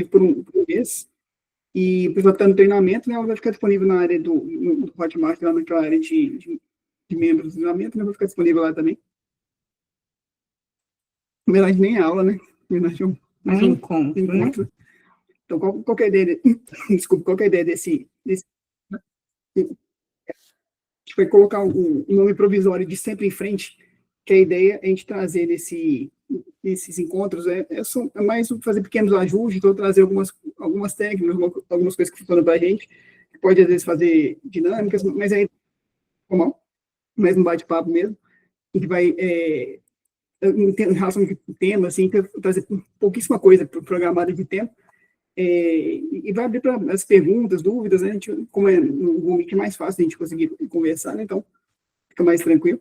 por um mês, e o pessoal está no treinamento, né, ela vai ficar disponível na área do Hotmart, lá naquela área de membros do treinamento, né, vai ficar disponível lá também. Na verdade, nem é aula, né? Na verdade, um encontro, né? Então, qual que é a ideia? Desculpa, qual que é a ideia desse... A gente vai colocar um nome provisório de Sempre em Frente, que a ideia é a gente trazer nesses encontros, é mais fazer pequenos ajustes, ou trazer algumas técnicas, algumas coisas que funcionam para a gente, que pode, às vezes, fazer dinâmicas, mas aí, mais um bate-papo mesmo, e que vai, em relação ao tema, assim, trazer pouquíssima coisa programada de tempo, e vai abrir para as perguntas, dúvidas, né? A gente, como é no Google Meet, é mais fácil a gente conseguir conversar, né? Então, fica mais tranquilo.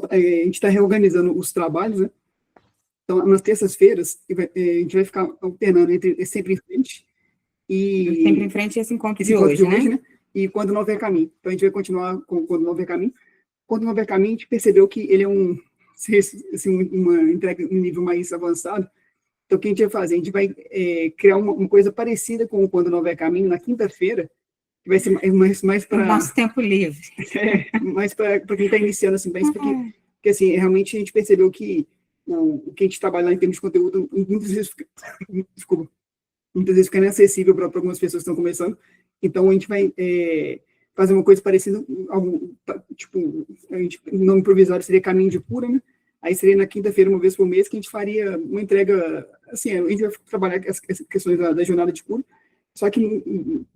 A gente está reorganizando os trabalhos, né? Então, nas terças-feiras, a gente vai ficar alternando entre Sempre em Frente e... Sempre em Frente esse encontro de hoje, né? E Quando Não Houver Caminho. Então, a gente vai continuar com Quando Não Houver Caminho. Quando Não Houver Caminho, a gente percebeu que ele é uma entrega em nível mais avançado. Então, o que a gente vai fazer? A gente vai criar uma coisa parecida com o Quando Não Houver Caminho na quinta-feira, que vai ser mais para... Nosso tempo livre. Mais para quem está iniciando, assim, porque, assim, realmente a gente percebeu que o que a gente trabalha em termos de conteúdo, muitas vezes fica inacessível para algumas pessoas que estão começando. Então, a gente vai fazer uma coisa parecida, tipo, o nome provisório seria Caminho de Cura, né? Aí seria na quinta-feira, uma vez por mês, que a gente faria uma entrega, assim, a gente vai trabalhar as questões da jornada de cura, só que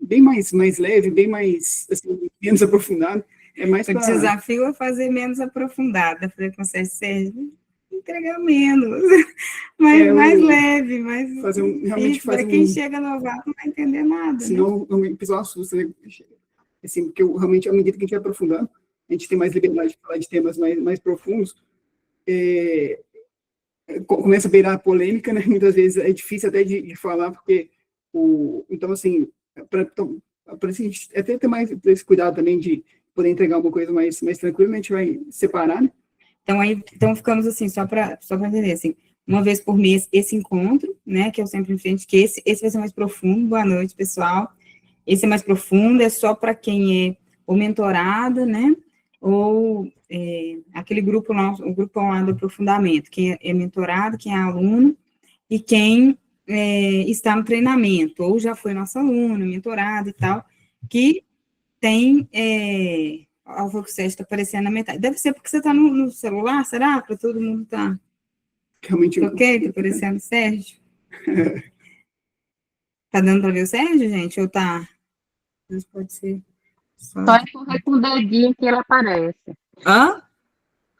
bem mais leve, bem mais, assim, menos aprofundado. O desafio é fazer menos aprofundado. Eu falei com você, Sérgio, entregar menos, mas mais leve, mais realmente para quem chega novato não vai entender nada. Senão, o pessoal assusta, né? Assim, porque realmente, à medida que a gente vai aprofundando, a gente tem mais liberdade de falar de temas mais profundos, começa a beirar a polêmica, né? Muitas vezes é difícil até de falar, porque então, assim, para a gente até ter mais esse cuidado também de poder entregar uma coisa mais tranquila, a gente vai separar, né? Então ficamos assim, só para entender, assim, uma vez por mês esse encontro, né, que é o Sempre em Frente, que esse vai ser mais profundo. Boa noite, pessoal. Esse é mais profundo, é só para quem é o mentorado, né, ou aquele grupo nosso, o grupo online do aprofundamento, quem é mentorado, quem é aluno, e quem está no treinamento, ou já foi nosso aluno, mentorado e tal, que tem... o Sérgio está aparecendo na metade. Deve ser porque você está no celular, será? Para todo mundo tá... Realmente... Ok? Está aparecendo o Sérgio? Tá dando para ver o Sérgio, gente? Ou tá... Pode ser... Só empurrar com o dedinho que ele aparece. Hã?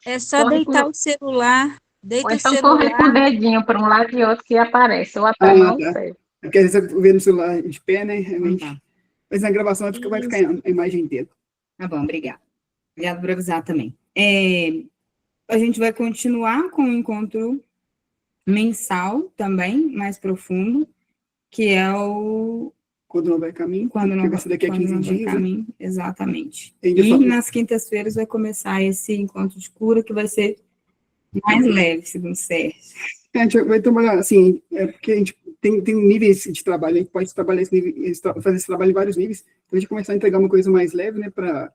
É só deitar o celular. Ou então correr com o dedinho para um lado e outro que aparece. Ou até não sei. Porque às vezes você vê no celular de pé, né? Realmente. Mas na gravação vai ficar a imagem inteira. Tá bom, obrigada. Obrigada por avisar também. A gente vai continuar com o encontro mensal também, mais profundo, que é o... Quando Não Houver Caminho. Quando Não Vai ser daqui a 15 dias. Caminho, né? Exatamente. E nas quintas-feiras vai começar esse encontro de cura, que vai ser mais leve, segundo o Sérgio. A gente vai trabalhar, assim, porque a gente tem níveis de trabalho, a gente pode trabalhar fazer esse trabalho em vários níveis, então a gente começar a entregar uma coisa mais leve, né, para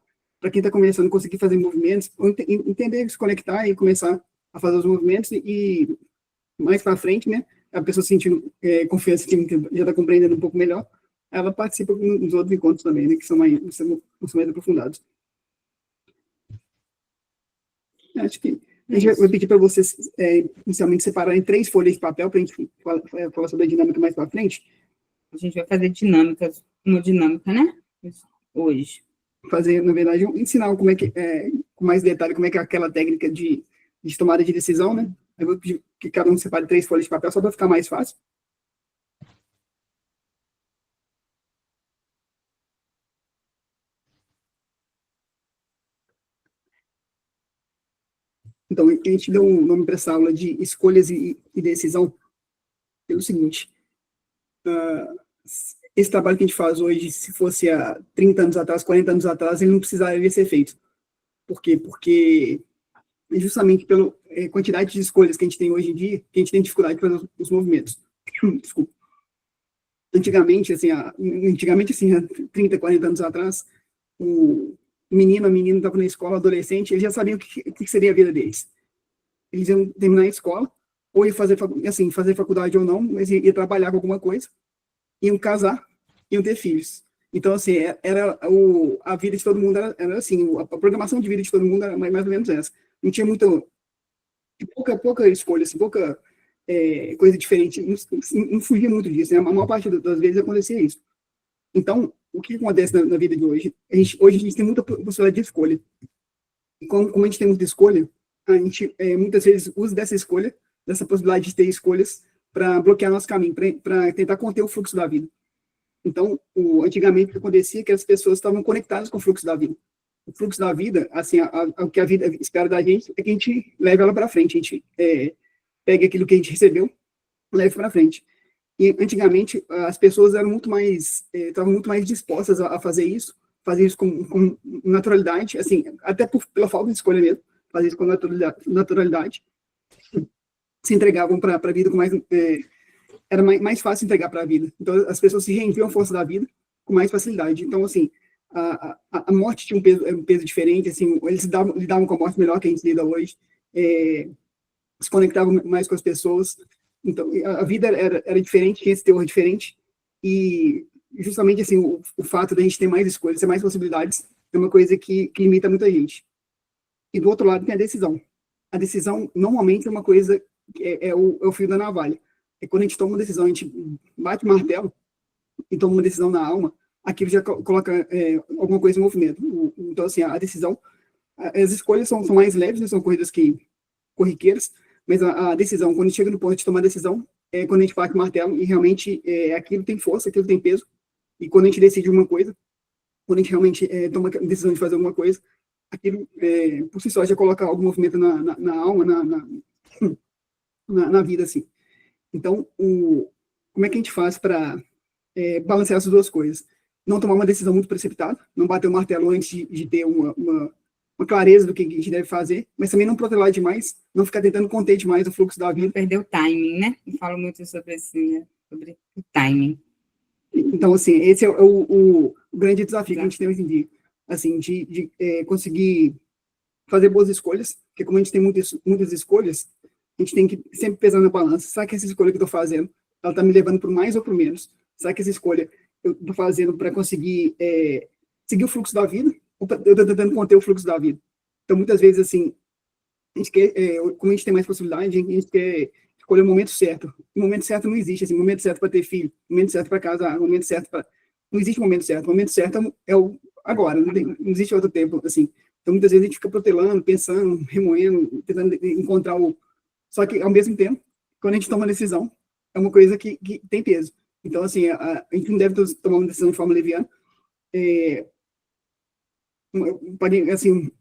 quem está começando, conseguir fazer movimentos, entender, se conectar e começar a fazer os movimentos, e mais para frente, né, a pessoa sentindo confiança, que já está compreendendo um pouco melhor, ela participa nos outros encontros também, né, que são mais aprofundados. Acho que a gente vai pedir para vocês, inicialmente, separarem 3 folhas de papel para a gente falar sobre a dinâmica mais para frente. A gente vai fazer uma dinâmica, né? Hoje. Fazer, na verdade, ensinar como é que, com mais detalhe, como é que é aquela técnica de tomada de decisão, né? Eu vou pedir que cada um separe 3 folhas de papel, só para ficar mais fácil. Então, a gente deu um nome para essa aula de escolhas e decisão pelo seguinte: esse trabalho que a gente faz hoje, se fosse há 30 anos atrás, 40 anos atrás, ele não precisaria ser feito. Por quê? Porque justamente pela quantidade de escolhas que a gente tem hoje em dia, que a gente tem dificuldade de fazer os movimentos. Desculpa. Antigamente, assim, há 30, 40 anos atrás, o menino, a menina estavam na escola, adolescente, eles já sabiam o que seria a vida deles. Eles iam terminar a escola, ou ia fazer, assim, fazer faculdade ou não, mas ia trabalhar com alguma coisa, iam casar, iam ter filhos. Então, assim, a vida de todo mundo era assim, a programação de vida de todo mundo era mais ou menos essa. Não tinha pouca escolha, assim, pouca coisa diferente, não fugia muito disso, né? A maior parte das vezes acontecia isso. Então, o que acontece na vida de hoje? Hoje a gente tem muita possibilidade de escolha. E como a gente tem muita escolha, a gente muitas vezes usa dessa escolha, dessa possibilidade de ter escolhas, para bloquear nosso caminho, para tentar conter o fluxo da vida. Então, antigamente o que acontecia é que as pessoas estavam conectadas com o fluxo da vida. O fluxo da vida, assim, o que a vida espera da gente é que a gente leve ela para frente, a gente pegue aquilo que a gente recebeu, leve para frente. E antigamente as pessoas eram estavam muito mais dispostas a fazer isso com naturalidade, assim, até pela falta de escolha mesmo, fazer isso com naturalidade, se entregavam para a vida com mais era mais fácil entregar para a vida. Então as pessoas se rendiam à força da vida com mais facilidade. Então, assim, a morte tinha um peso diferente, assim, eles lidavam com a morte melhor que a gente lida hoje, se conectavam mais com as pessoas. Então, a vida era diferente, tinha esse teor diferente, e justamente, assim, o fato de a gente ter mais escolhas, ter mais possibilidades, é uma coisa que limita muita gente. E do outro lado tem a decisão. A decisão, normalmente, é uma coisa que é o fio da navalha. É quando a gente toma uma decisão, a gente bate o martelo e toma uma decisão na alma, aquilo já coloca alguma coisa em movimento. Então, assim, a decisão, as escolhas são mais leves, né, são coisas corriqueiras, mas a decisão, quando a gente chega no ponto de tomar a decisão, é quando a gente bate o martelo e realmente aquilo tem força, aquilo tem peso, e quando a gente decide uma coisa, quando a gente realmente toma a decisão de fazer alguma coisa, aquilo, por si só, já coloca algum movimento na alma, na vida, assim. Então, como é que a gente faz para balancear essas duas coisas? Não tomar uma decisão muito precipitada, não bater o martelo antes de ter uma clareza do que a gente deve fazer, mas também não protelar demais, não ficar tentando conter demais o fluxo da vida. Perder o timing, né? Eu falo muito sobre né? Sobre o timing. Então, assim, esse é o grande desafio que a gente tem hoje em dia, assim, de conseguir fazer boas escolhas, porque como a gente tem muitas escolhas, a gente tem que sempre pesar na balança. Será que essa escolha que eu estou fazendo, ela está me levando para o mais ou para o menos? Será que essa escolha eu estou fazendo para conseguir seguir o fluxo da vida, ou eu estou tentando conter o fluxo da vida? Então, muitas vezes, assim, a gente quer, como a gente tem mais possibilidade, a gente quer escolher o momento certo. O momento certo não existe, assim, o momento certo para ter filho, o momento certo para casar, o momento certo para... Não existe momento certo. O momento certo é o agora, não existe outro tempo, assim. Então, muitas vezes a gente fica protelando, pensando, remoendo, tentando encontrar o... Só que, ao mesmo tempo, quando a gente toma uma decisão, é uma coisa que tem peso. Então, assim, a gente não deve tomar uma decisão de forma leviana. Assim,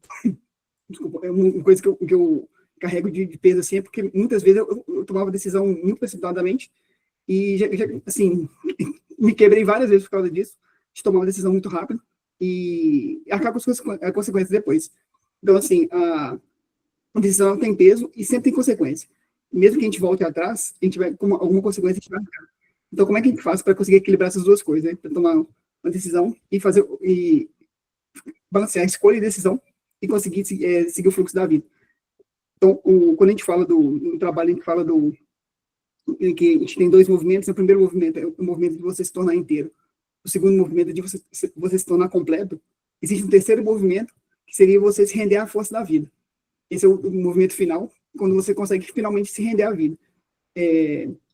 desculpa, uma coisa que eu carrego de peso, assim, é porque muitas vezes eu tomava decisão muito precipitadamente e, assim, me quebrei várias vezes por causa disso, de tomar uma decisão muito rápida e acaba com as consequências depois. Então, assim, a decisão tem peso e sempre tem consequência. Mesmo que a gente volte atrás, a gente vai, com alguma consequência, a gente vai ficar. Então, como é que a gente faz para conseguir equilibrar essas duas coisas, né? Para tomar uma decisão e balancear a escolha e decisão e conseguir seguir o fluxo da vida. Então, quando a gente fala no trabalho, a gente fala que a gente tem dois movimentos. O primeiro movimento é o movimento de você se tornar inteiro. O segundo movimento é de você se tornar completo. Existe um terceiro movimento, que seria você se render à força da vida. Esse é o movimento final, quando você consegue finalmente se render à vida.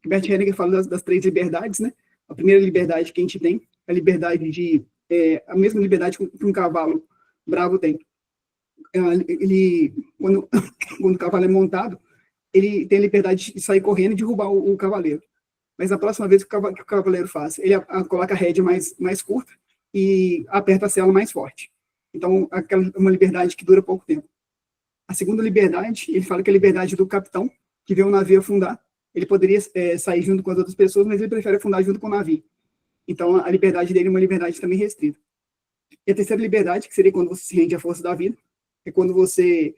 Bert Hellinger fala das 3 liberdades, né? A primeira liberdade que a gente tem é a liberdade a mesma liberdade que um cavalo bravo tem. Quando o cavalo é montado, ele tem a liberdade de sair correndo e derrubar o cavaleiro. Mas na próxima vez que o cavaleiro faz, ele coloca a rédea mais curta e aperta a sela mais forte. Então, aquela é uma liberdade que dura pouco tempo. A segunda liberdade, ele fala que é a liberdade do capitão, que vê um navio afundar. Ele poderia sair junto com as outras pessoas, mas ele prefere afundar junto com o navio. Então, a liberdade dele é uma liberdade também restrita. E a terceira liberdade, que seria quando você se rende à força da vida, é quando você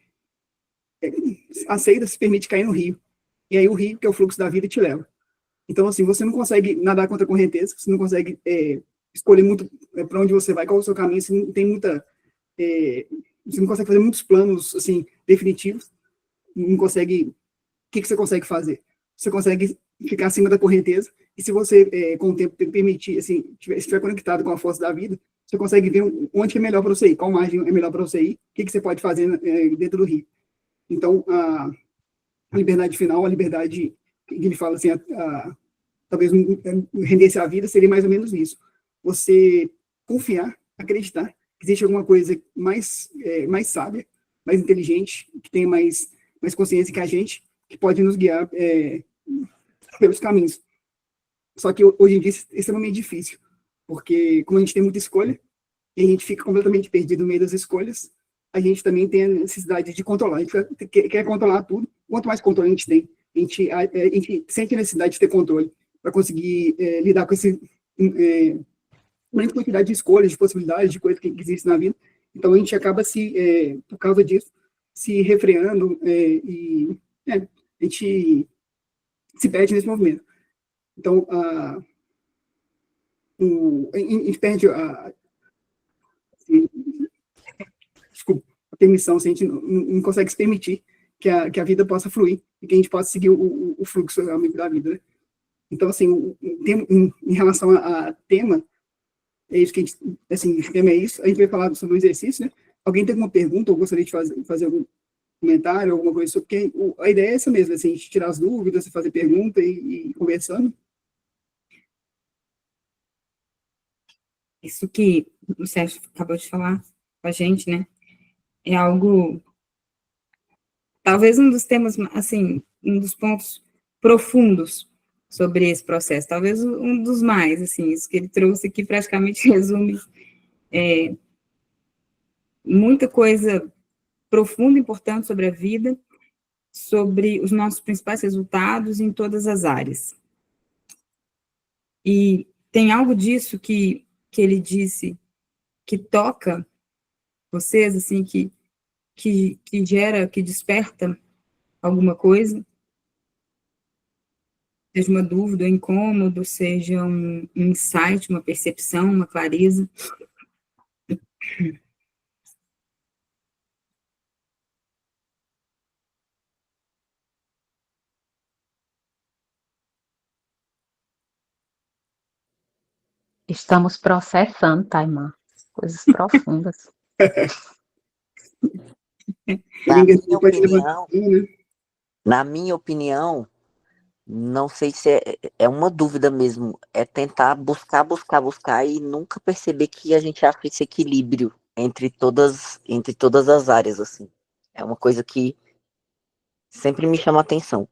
aceita, se permite cair no rio. E aí o rio, que é o fluxo da vida, te leva. Então, assim, você não consegue nadar contra a correnteza, você não consegue escolher muito para onde você vai, qual é o seu caminho, você não tem muita... você não consegue fazer muitos planos, assim, definitivos, não consegue... O que você consegue fazer? Você consegue ficar acima da correnteza, e se você, com o tempo, permitir, assim, estiver conectado com a força da vida, você consegue ver onde que é melhor para você ir, qual margem é melhor para você ir, o que você pode fazer dentro do rio. Então, a liberdade final, a liberdade que ele fala assim, talvez render-se à vida, seria mais ou menos isso. Você confiar, acreditar que existe alguma coisa mais sábia, mais inteligente, que tem mais consciência que a gente, que pode nos guiar pelos caminhos. Só que hoje em dia isso é extremamente difícil, porque como a gente tem muita escolha, e a gente fica completamente perdido no meio das escolhas, a gente também tem a necessidade de controlar. A gente quer controlar tudo. Quanto mais controle a gente tem, a gente sente a necessidade de ter controle para conseguir lidar com esse grande quantidade de escolhas, de possibilidades, de coisas que existem na vida. Então, a gente acaba por causa disso, se refreando e a gente se perde nesse movimento. Então, a gente perde a permissão, se a gente não consegue se permitir que a vida possa fluir e que a gente possa seguir o fluxo realmente da vida, né? Então, assim, em relação a tema, é isso que a gente, assim, o tema é isso, a gente vai falar sobre o exercício, né? Alguém tem alguma pergunta ou gostaria de fazer algum comentário, alguma coisa sobre, porque a ideia é essa mesmo, assim, a gente tirar as dúvidas, fazer pergunta e ir conversando. Isso que o Sérgio acabou de falar com a gente, né, é algo, talvez um dos temas, assim, um dos pontos profundos sobre esse processo, talvez um dos mais, assim, isso que ele trouxe aqui praticamente resume muita coisa profunda e importante sobre a vida, sobre os nossos principais resultados em todas as áreas. E tem algo disso que ele disse que toca vocês, assim, que gera, que desperta alguma coisa, seja uma dúvida, um incômodo, seja um insight, uma percepção, uma clareza. Estamos processando, Taimã. Coisas profundas. Na minha opinião, não sei se é uma dúvida mesmo, é tentar buscar e nunca perceber que a gente acha esse equilíbrio entre todas as áreas, assim. É uma coisa que sempre me chama a atenção.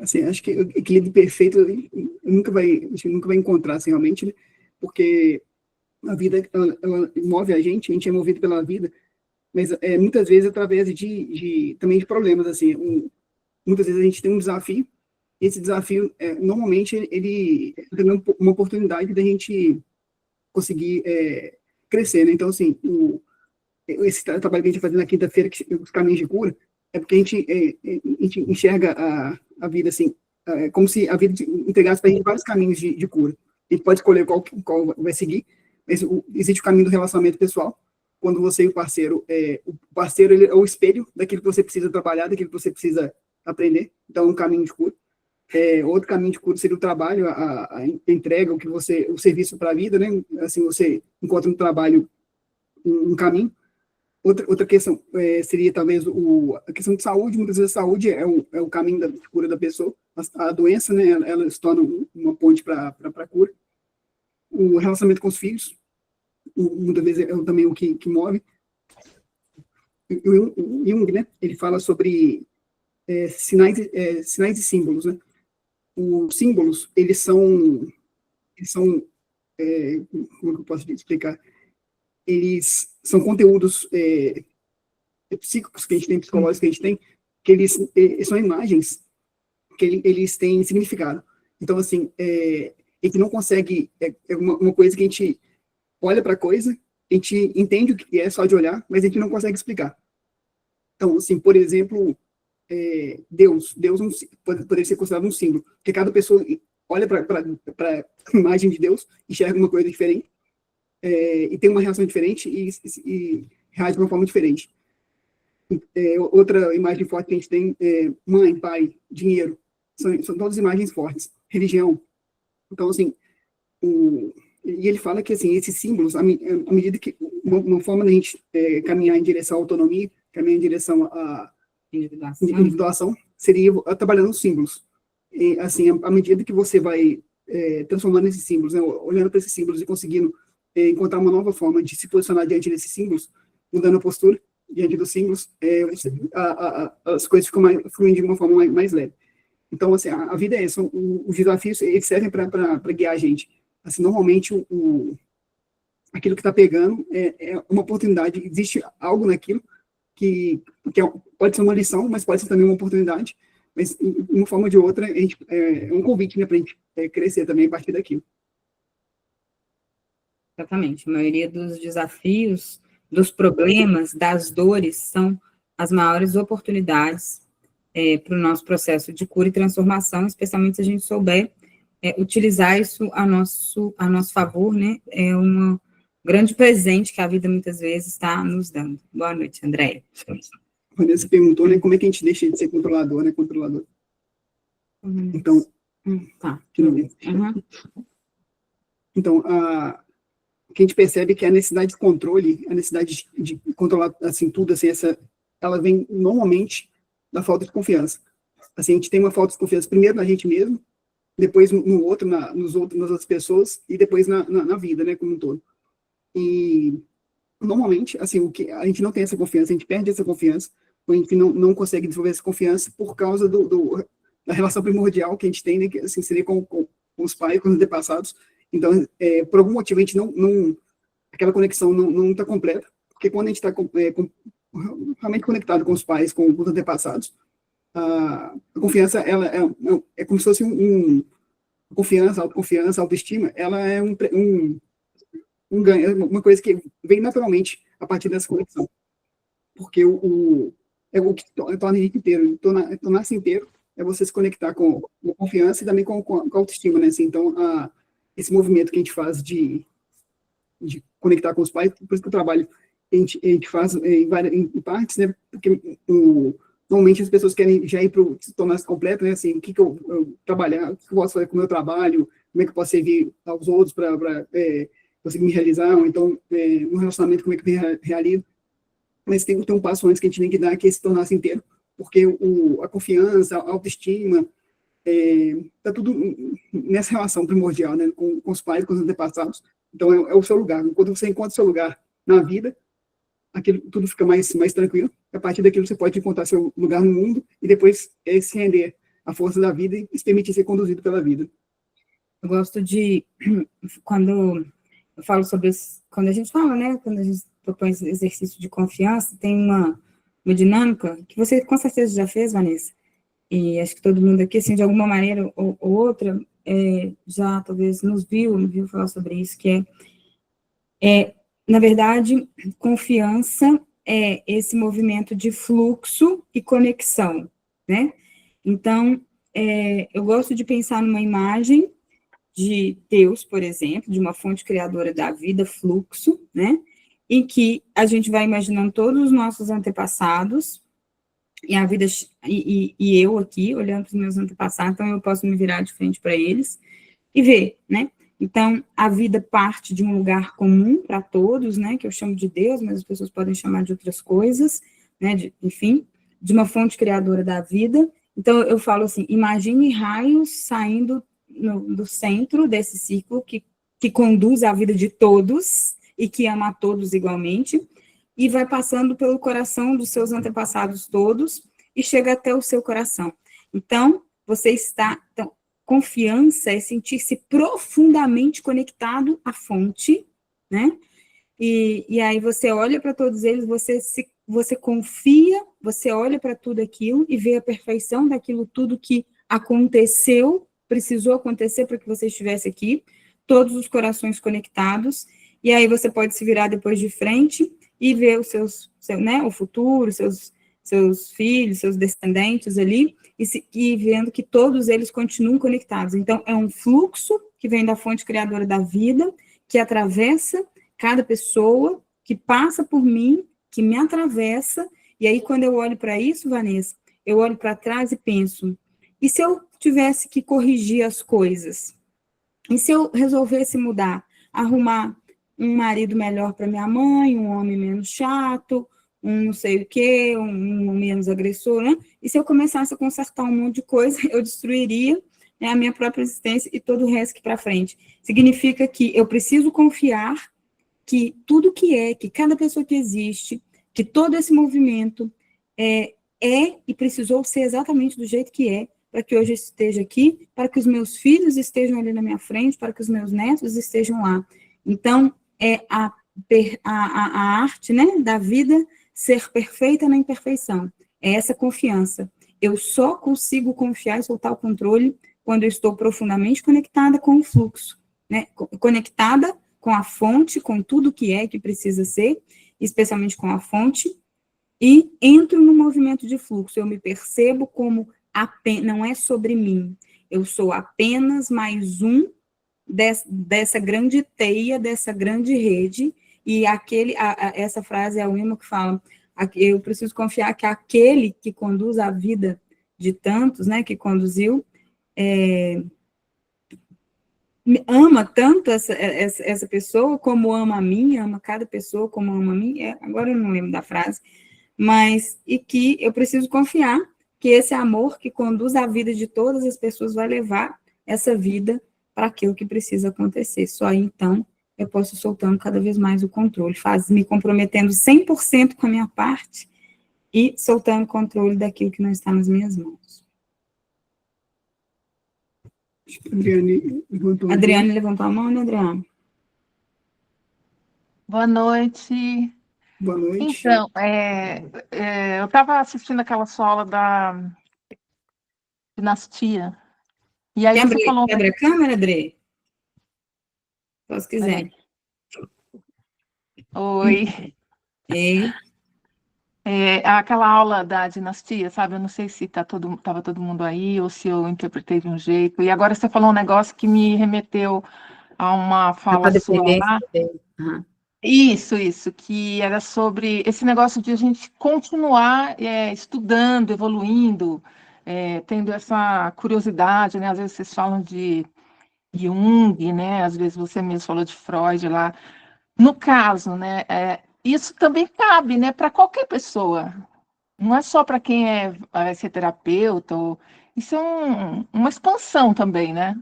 Assim, acho que o equilíbrio perfeito a gente nunca vai encontrar, assim, realmente, né? Porque a vida, ela move a gente é movido pela vida, mas muitas vezes através também de problemas, assim. Muitas vezes a gente tem um desafio, e esse desafio, normalmente, ele é uma oportunidade da gente conseguir crescer, né? Então, assim, esse trabalho que a gente vai fazer na quinta-feira, os caminhos de cura, é porque a gente enxerga a vida, assim, como se a vida entregasse para a gente vários caminhos de cura. A gente pode escolher qual vai seguir, mas existe o caminho do relacionamento pessoal, quando você e o parceiro ele é o espelho daquilo que você precisa trabalhar, daquilo que você precisa aprender. Então, um caminho de cura. Outro caminho de cura seria o trabalho, a entrega, o serviço para a vida, né? Assim, você encontra no trabalho um caminho. Outra questão seria talvez a questão de saúde. Muitas vezes a saúde é o caminho da cura da pessoa. A doença, né, ela se torna uma ponte para a cura. O relacionamento com os filhos, muitas vezes é também o que move. O Jung, né, ele fala sobre sinais e símbolos, né? Os símbolos, eles são como eu posso explicar? Eles são conteúdos psíquicos que a gente tem, psicológicos que a gente tem, que eles são imagens que eles têm significado. Então, assim, a gente não consegue, uma coisa que a gente olha para a coisa, a gente entende o que é só de olhar, mas a gente não consegue explicar. Então, assim, por exemplo, Deus poderia ser considerado um símbolo, porque cada pessoa olha para a imagem de Deus, enxerga uma coisa diferente, e tem uma reação diferente e reage de uma forma diferente. Outra imagem forte que a gente tem é mãe, pai, dinheiro, são todas imagens fortes, religião. Então, assim, e ele fala que, assim, esses símbolos, à medida que uma forma da gente caminhar em direção à autonomia, caminhar em direção à individuação, seria trabalhando os símbolos. E, assim, à medida que você vai transformando esses símbolos, né, olhando para esses símbolos e conseguindo encontrar uma nova forma de se posicionar diante desses símbolos, mudando a postura diante dos símbolos, as coisas ficam fluindo de uma forma mais leve. Então, assim, a vida é isso, os desafios, eles servem para guiar a gente. Assim, normalmente, aquilo que está pegando é uma oportunidade, existe algo naquilo que pode ser uma lição, mas pode ser também uma oportunidade, mas, de uma forma ou de outra, é um convite, né, para a gente crescer também a partir daquilo. Exatamente. A maioria dos desafios, dos problemas, das dores, são as maiores oportunidades para o nosso processo de cura e transformação, especialmente se a gente souber utilizar isso a nosso favor, né? É um grande presente que a vida muitas vezes está nos dando. Boa noite, Andréia. Vanessa perguntou, né, como é que a gente deixa de ser controlador, né, controlador. Então, tá. Então, o que a gente percebe é que a necessidade de controle, a necessidade de controlar, assim, tudo, assim, ela vem normalmente da falta de confiança. Assim, a gente tem uma falta de confiança primeiro na gente mesmo, depois no outro, nas outras pessoas, e depois na vida, né, como um todo. E, normalmente, assim, a gente não tem essa confiança, a gente perde essa confiança, a gente não consegue desenvolver essa confiança por causa da relação primordial que a gente tem, né, que, assim, seria com os pais, com os antepassados. Então, por algum motivo, a gente aquela conexão não está completa, porque quando a gente está realmente conectado com os pais, com os antepassados, a confiança, ela é como se fosse confiança, autoconfiança, autoestima, ela é um ganho, uma coisa que vem naturalmente a partir dessa conexão. Porque é o que torna a gente inteiro, tornar-se inteiro é você se conectar com confiança e também com autoestima, né? Assim, então, esse movimento que a gente faz de conectar com os pais, por isso que o trabalho a gente faz em partes, né? Porque normalmente as pessoas querem já ir para se tornar-se completo, né? Assim, o que eu trabalhar, o que eu posso fazer com o meu trabalho, como é que eu posso servir aos outros para conseguir me realizar, ou então, no relacionamento, como é que eu me realizo. Mas tem um passo antes que a gente tem que dar, que é se tornar-se inteiro, porque a confiança, a autoestima, está tudo nessa relação primordial, né, com os pais, com os antepassados. Então, é o seu lugar. Quando você encontra o seu lugar na vida, aquilo tudo fica mais tranquilo. A partir daquilo, você pode encontrar seu lugar no mundo e depois se render à força da vida e se permitir ser conduzido pela vida. Eu gosto de, quando eu falo sobre isso, quando a gente fala, né, quando a gente propõe esse exercício de confiança, tem uma dinâmica que você com certeza já fez, Vanessa, e acho que todo mundo aqui, assim, de alguma maneira ou outra, já talvez nos viu falar sobre isso, que na verdade, confiança é esse movimento de fluxo e conexão, né? Então, eu gosto de pensar numa imagem de Deus, por exemplo, de uma fonte criadora da vida, fluxo, né? Em que a gente vai imaginando todos os nossos antepassados, e a vida, e eu aqui, olhando para os meus antepassados, então eu posso me virar de frente para eles e ver, né? Então, a vida parte de um lugar comum para todos, né? Que eu chamo de Deus, mas as pessoas podem chamar de outras coisas, né? Enfim, de uma fonte criadora da vida. Então, eu falo assim, imagine raios saindo do centro desse ciclo que conduz a vida de todos e que ama a todos igualmente, e vai passando pelo coração dos seus antepassados todos e chega até o seu coração. Então, então, confiança é sentir-se profundamente conectado à fonte, né? E aí você olha para todos eles, você confia, você olha para tudo aquilo e vê a perfeição daquilo tudo que aconteceu, precisou acontecer para que você estivesse aqui, todos os corações conectados, e aí você pode se virar depois de frente e ver o futuro, seus filhos, seus descendentes ali, e vendo que todos eles continuam conectados. Então, é um fluxo que vem da fonte criadora da vida, que atravessa cada pessoa, que passa por mim, que me atravessa, e aí quando eu olho para isso, Vanessa, eu olho para trás e penso, e se eu tivesse que corrigir as coisas? E se eu resolvesse mudar, arrumar um marido melhor para minha mãe, um homem menos chato, um não sei o quê, um menos agressor, né? E se eu começasse a consertar um monte de coisa, eu destruiria, né, a minha própria existência e todo o resto aqui para frente. Significa que eu preciso confiar que tudo que cada pessoa que existe, que todo esse movimento é e precisou ser exatamente do jeito que é, para que hoje eu esteja aqui, para que os meus filhos estejam ali na minha frente, para que os meus netos estejam lá. Então, é a arte, né, da vida ser perfeita na imperfeição. É essa confiança. Eu só consigo confiar e soltar o controle quando eu estou profundamente conectada com o fluxo, né, conectada com a fonte, com tudo que precisa ser, especialmente com a fonte, e entro no movimento de fluxo. Eu me percebo como não é sobre mim, eu sou apenas mais um dessa grande teia, dessa grande rede, e essa frase é a Wilma que fala, eu preciso confiar que aquele que conduz a vida de tantos, né, que conduziu, ama tanto essa pessoa, como ama a mim, ama cada pessoa como ama a mim, agora eu não lembro da frase, mas, e que eu preciso confiar que esse amor que conduz a vida de todas as pessoas vai levar essa vida para aquilo que precisa acontecer. Só aí, então, eu posso ir soltando cada vez mais o controle, me comprometendo 100% com a minha parte e soltando o controle daquilo que não está nas minhas mãos. Adriane levantou a mão, né, Adriane? Boa noite. Boa noite. Então, eu estava assistindo aquela sua aula da dinastia, e aí você falou... Quebra a câmera, Adri? Só se quiser. Oi. Aquela aula da dinastia, sabe? Eu não sei se estava todo mundo aí, ou se eu interpretei de um jeito, e agora você falou um negócio que me remeteu a uma fala sua lá. Uhum. Isso, que era sobre esse negócio de a gente continuar estudando, evoluindo, tendo essa curiosidade, né? Às vezes vocês falam de Jung, né? Às vezes você mesmo falou de Freud lá. No caso, né? Isso também cabe, né? Para qualquer pessoa. Não é só para quem vai ser terapeuta. Isso é uma expansão também, né?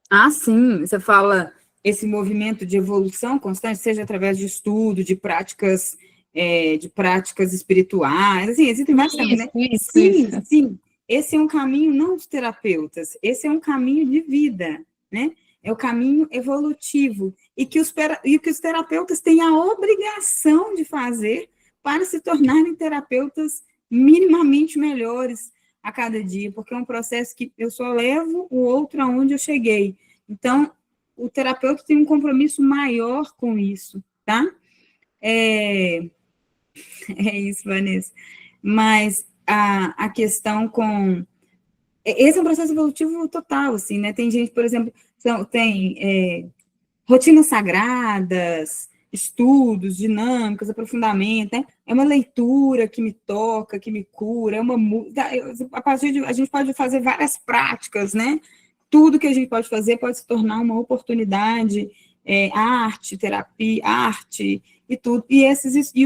Ah, sim. Você fala esse movimento de evolução constante, seja através de estudo, de práticas espirituais, assim, existem vários caminhos, né? Sim. Esse é um caminho não dos terapeutas, esse é um caminho de vida, né? É o caminho evolutivo, e que os terapeutas têm a obrigação de fazer para se tornarem terapeutas minimamente melhores a cada dia, porque é um processo que eu só levo o outro aonde eu cheguei. Então, o terapeuta tem um compromisso maior com isso, tá? É isso, Vanessa. Mas a questão com... Esse é um processo evolutivo total, assim, né? Tem gente, por exemplo, tem rotinas sagradas, estudos, dinâmicas, aprofundamento, né? É uma leitura que me toca, que me cura, a gente pode fazer várias práticas, né? Tudo que a gente pode fazer pode se tornar uma oportunidade, arte, terapia, arte e tudo, e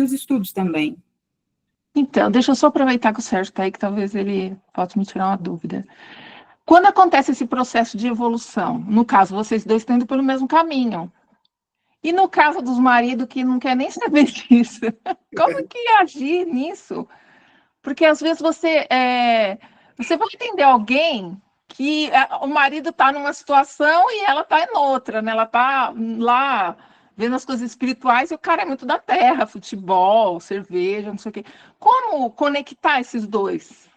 os estudos também. Então, deixa eu só aproveitar que o Sérgio está aí, que talvez ele possa me tirar uma dúvida. Quando acontece esse processo de evolução, no caso, vocês dois estão indo pelo mesmo caminho, e no caso dos maridos que não quer nem saber disso, como que agir nisso? Porque às vezes você vai entender alguém que o marido está numa situação e ela está em outra, né? Ela está lá vendo as coisas espirituais e o cara é muito da terra, futebol, cerveja, não sei o quê. Como conectar esses dois?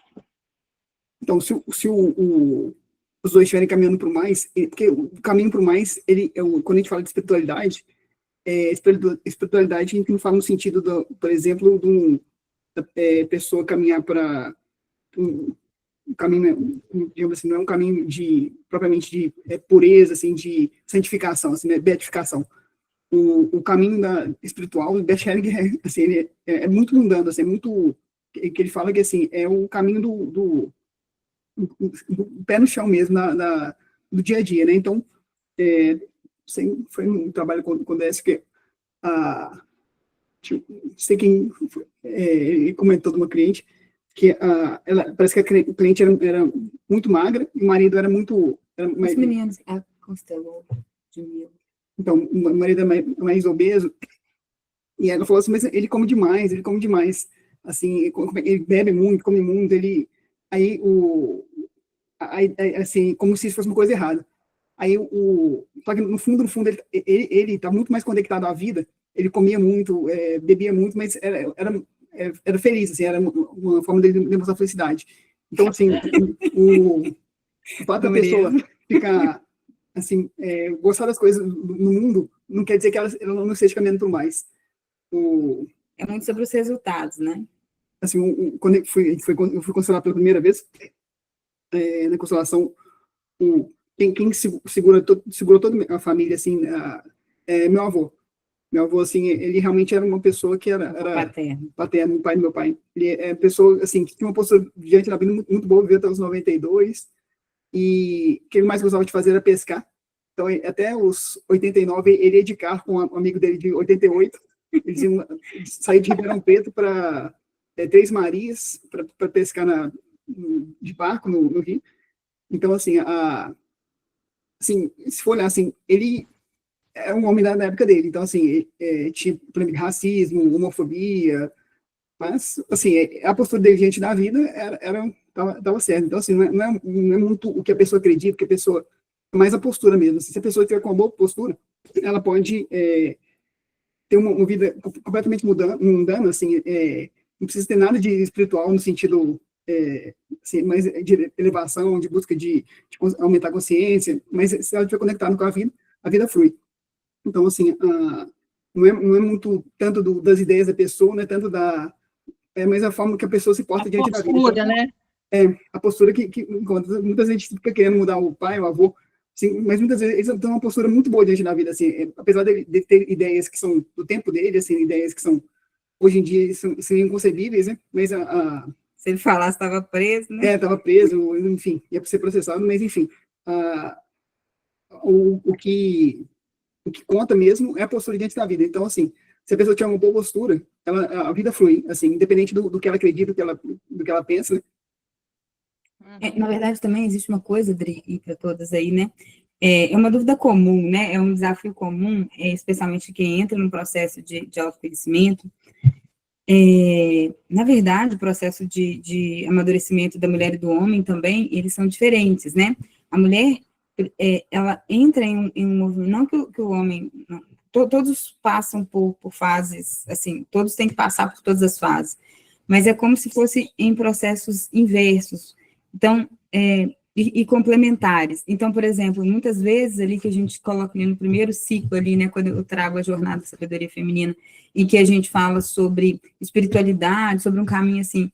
Então, se os dois estiverem caminhando para o mais, porque o caminho para o mais, quando a gente fala de espiritualidade, espiritualidade a gente não fala no sentido, por exemplo, pessoa caminhar para um caminho, digamos assim, não é um caminho propriamente de pureza, assim, de santificação, assim, né, beatificação. O caminho espiritual, o Bert Hellinger, assim, ele é muito mundano, assim, é muito, que ele fala que, assim, é o caminho do pé no chão mesmo, do dia a dia, né? Então, foi um trabalho com o DS que sei quem comentou de uma cliente que ela parece que a cliente era muito magra e o marido era muito Os meninos, a constelou de mil. então o marido é mais obeso e ela falou assim, mas ele come demais, assim, ele bebe muito, come muito, aí assim, como se isso fosse uma coisa errada. Aí só que no fundo ele tá muito mais conectado à vida. Ele comia muito, bebia muito, mas era feliz, assim, era uma forma de demonstrar felicidade. Então, assim, o fato da pessoa ficar, assim, gostar das coisas no mundo, não quer dizer que ela não esteja caminhando por mais. É muito sobre os resultados, né? Assim, quando eu fui constelar pela primeira vez, na constelação, quem segurou toda a família, assim, meu avô. Meu avô, assim, ele realmente era uma pessoa que era paterno, o pai do meu pai. Ele é pessoa, assim, que tinha uma postura diante da vida muito, muito boa, viveu até os 92, e o que ele mais gostava de fazer era pescar. Então, até os 89, ele ia de carro com um amigo dele de 88, eles iam sair de Ribeirão Preto para Três Marias, para pescar de barco no rio. Então, assim, assim, se for olhar, assim, ele é um homem da época dele, então, assim, tinha problema de racismo, homofobia, mas, assim, a postura dele diante da vida estava certa. Então, assim, não é muito o que a pessoa acredita, que a pessoa, mais a postura mesmo. Assim, se a pessoa tiver com uma boa postura, ela pode ter uma vida completamente mundana, assim, não precisa ter nada de espiritual no sentido assim, mais de elevação, de busca de aumentar a consciência, mas se ela estiver conectada com a vida flui. Então, assim, não é muito tanto das ideias da pessoa, não é tanto mas a forma que a pessoa se porta diante da vida. A postura, né? A postura que muitas vezes a gente fica querendo mudar o pai, o avô, assim, mas muitas vezes eles têm uma postura muito boa diante da vida, assim, apesar de ter ideias que são do tempo dele, assim, ideias que são, hoje em dia, são inconcebíveis, né? Mas se ele falasse, estava preso, né? Estava preso, enfim, ia ser processado, mas, enfim, o que conta mesmo é a postura diante da vida. Então, assim, se a pessoa tiver uma boa postura, a vida flui, assim, independente do que ela acredita, do que ela pensa, né? Na verdade, também existe uma coisa, Dri, e para todas aí, né? É uma dúvida comum, né? É um desafio comum, especialmente quem entra no processo de autoconhecimento. Na verdade, o processo de amadurecimento da mulher e do homem também, eles são diferentes, né? A mulher, ela entra em um movimento, não que o homem, não, todos passam por fases, assim, todos têm que passar por todas as fases, mas é como se fosse em processos inversos, então, e complementares. Então, por exemplo, muitas vezes ali que a gente coloca ali no primeiro ciclo ali, né, quando eu trago a jornada da sabedoria feminina, em que a gente fala sobre espiritualidade, sobre um caminho, assim,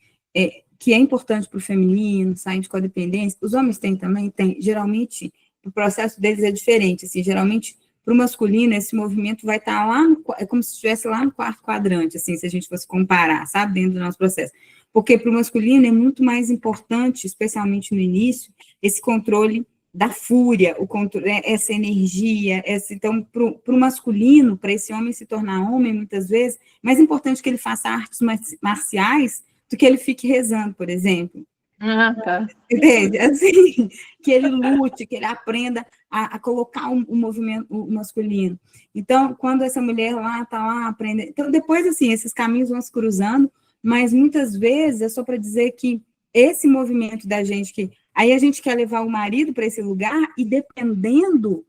que é importante para o feminino, sair de codependência, os homens têm também? Tem. Geralmente, o processo deles é diferente, assim, geralmente, para o masculino, esse movimento vai estar lá, é como se estivesse lá no quarto quadrante, assim, se a gente fosse comparar, sabe, dentro do nosso processo. Porque para o masculino é muito mais importante, especialmente no início, esse controle da fúria, o controle, essa energia, então, para o masculino, para esse homem se tornar homem, muitas vezes, mais importante que ele faça artes marciais do que ele fique rezando, por exemplo. Tá. Entende? Assim, que ele lute, que ele aprenda a colocar o movimento masculino. Então, quando essa mulher lá está lá aprendendo, então depois, assim, esses caminhos vão se cruzando, mas muitas vezes é só para dizer que esse movimento da gente, que aí a gente quer levar o marido para esse lugar e dependendo,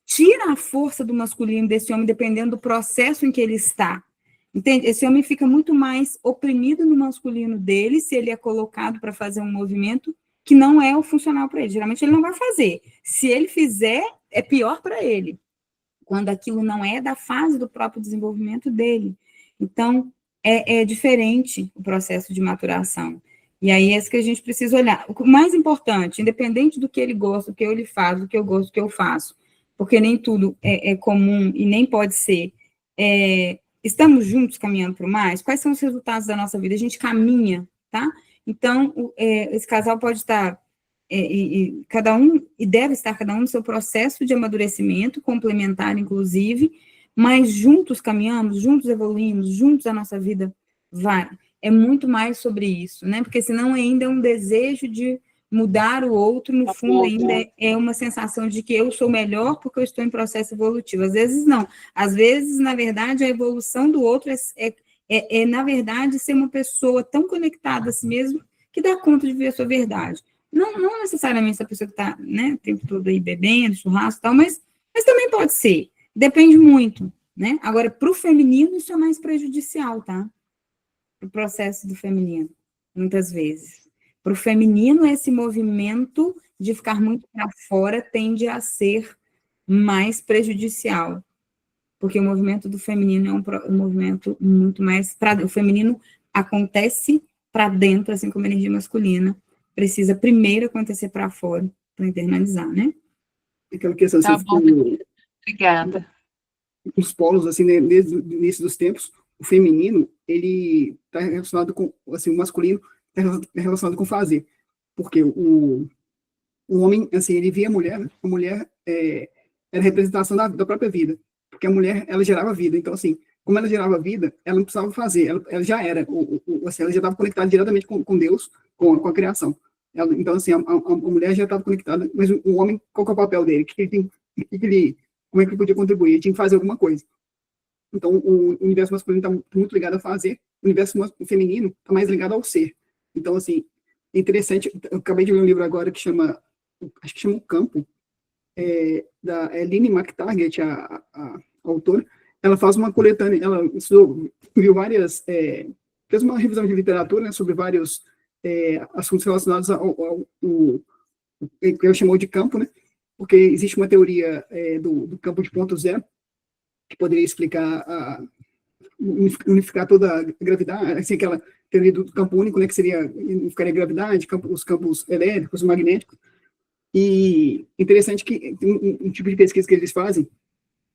tira a força do masculino desse homem, dependendo do processo em que ele está. Entende? Esse homem fica muito mais oprimido no masculino dele, se ele é colocado para fazer um movimento que não é o funcional para ele. Geralmente ele não vai fazer. Se ele fizer, é pior para ele, quando aquilo não é da fase do próprio desenvolvimento dele. Então, é diferente o processo de maturação. E aí é isso que a gente precisa olhar. O mais importante, independente do que ele gosta, do que ele faz, do que eu gosto, do que eu faço, porque nem tudo é comum e nem pode ser. Estamos juntos caminhando para o mais? Quais são os resultados da nossa vida? A gente caminha, tá? Então, esse casal pode estar, cada um, e deve estar cada um no seu processo de amadurecimento, complementar, inclusive, mas juntos caminhamos, juntos evoluímos, juntos a nossa vida vai. É muito mais sobre isso, né? Porque senão ainda é um desejo de mudar o outro, no fundo ainda é uma sensação de que eu sou melhor porque eu estou em processo evolutivo. Às vezes não. Às vezes, na verdade, a evolução do outro na verdade, ser uma pessoa tão conectada a si mesmo que dá conta de ver a sua verdade. Não necessariamente essa pessoa que está, né, o tempo todo aí bebendo, churrasco e tal, mas também pode ser. Depende muito, né? Agora, para o feminino, isso é mais prejudicial, tá? O processo do feminino, muitas vezes. Para o feminino, esse movimento de ficar muito para fora tende a ser mais prejudicial, porque o movimento do feminino é um movimento muito mais... o feminino acontece para dentro, assim como a energia masculina, precisa primeiro acontecer para fora, para internalizar, né? Aquela questão, Tá assim, bom. Obrigada. os polos, assim, né, desde o início dos tempos, o feminino, ele está relacionado com, assim, o masculino está relacionado com fazer, porque o homem, assim, ele via a mulher era a representação da própria vida, porque a mulher, ela gerava vida, então, assim, como ela gerava vida, ela não precisava fazer, ela já era, assim, ela já estava conectada diretamente com Deus, com a criação. Então, assim, a mulher já estava conectada, mas o homem, qual que é o papel dele? Como é que ele podia contribuir? Ele tinha que fazer alguma coisa. Então, o universo masculino está muito ligado a fazer, o universo feminino está mais ligado ao ser. Então, assim, é interessante, eu acabei de ler um livro agora que chama, acho que chama O Campo, da Lynne McTaggart, a autora. Ela faz uma coletânea, ela viu várias, fez uma revisão de literatura, né, sobre vários assuntos relacionados ao que ela chamou de campo, né, porque existe uma teoria do campo de ponto zero, que poderia explicar, unificar toda a gravidade, assim, aquela teoria do campo único, né, que seria unificar a gravidade, os campos elétricos, magnéticos. E interessante que tem um tipo de pesquisa que eles fazem,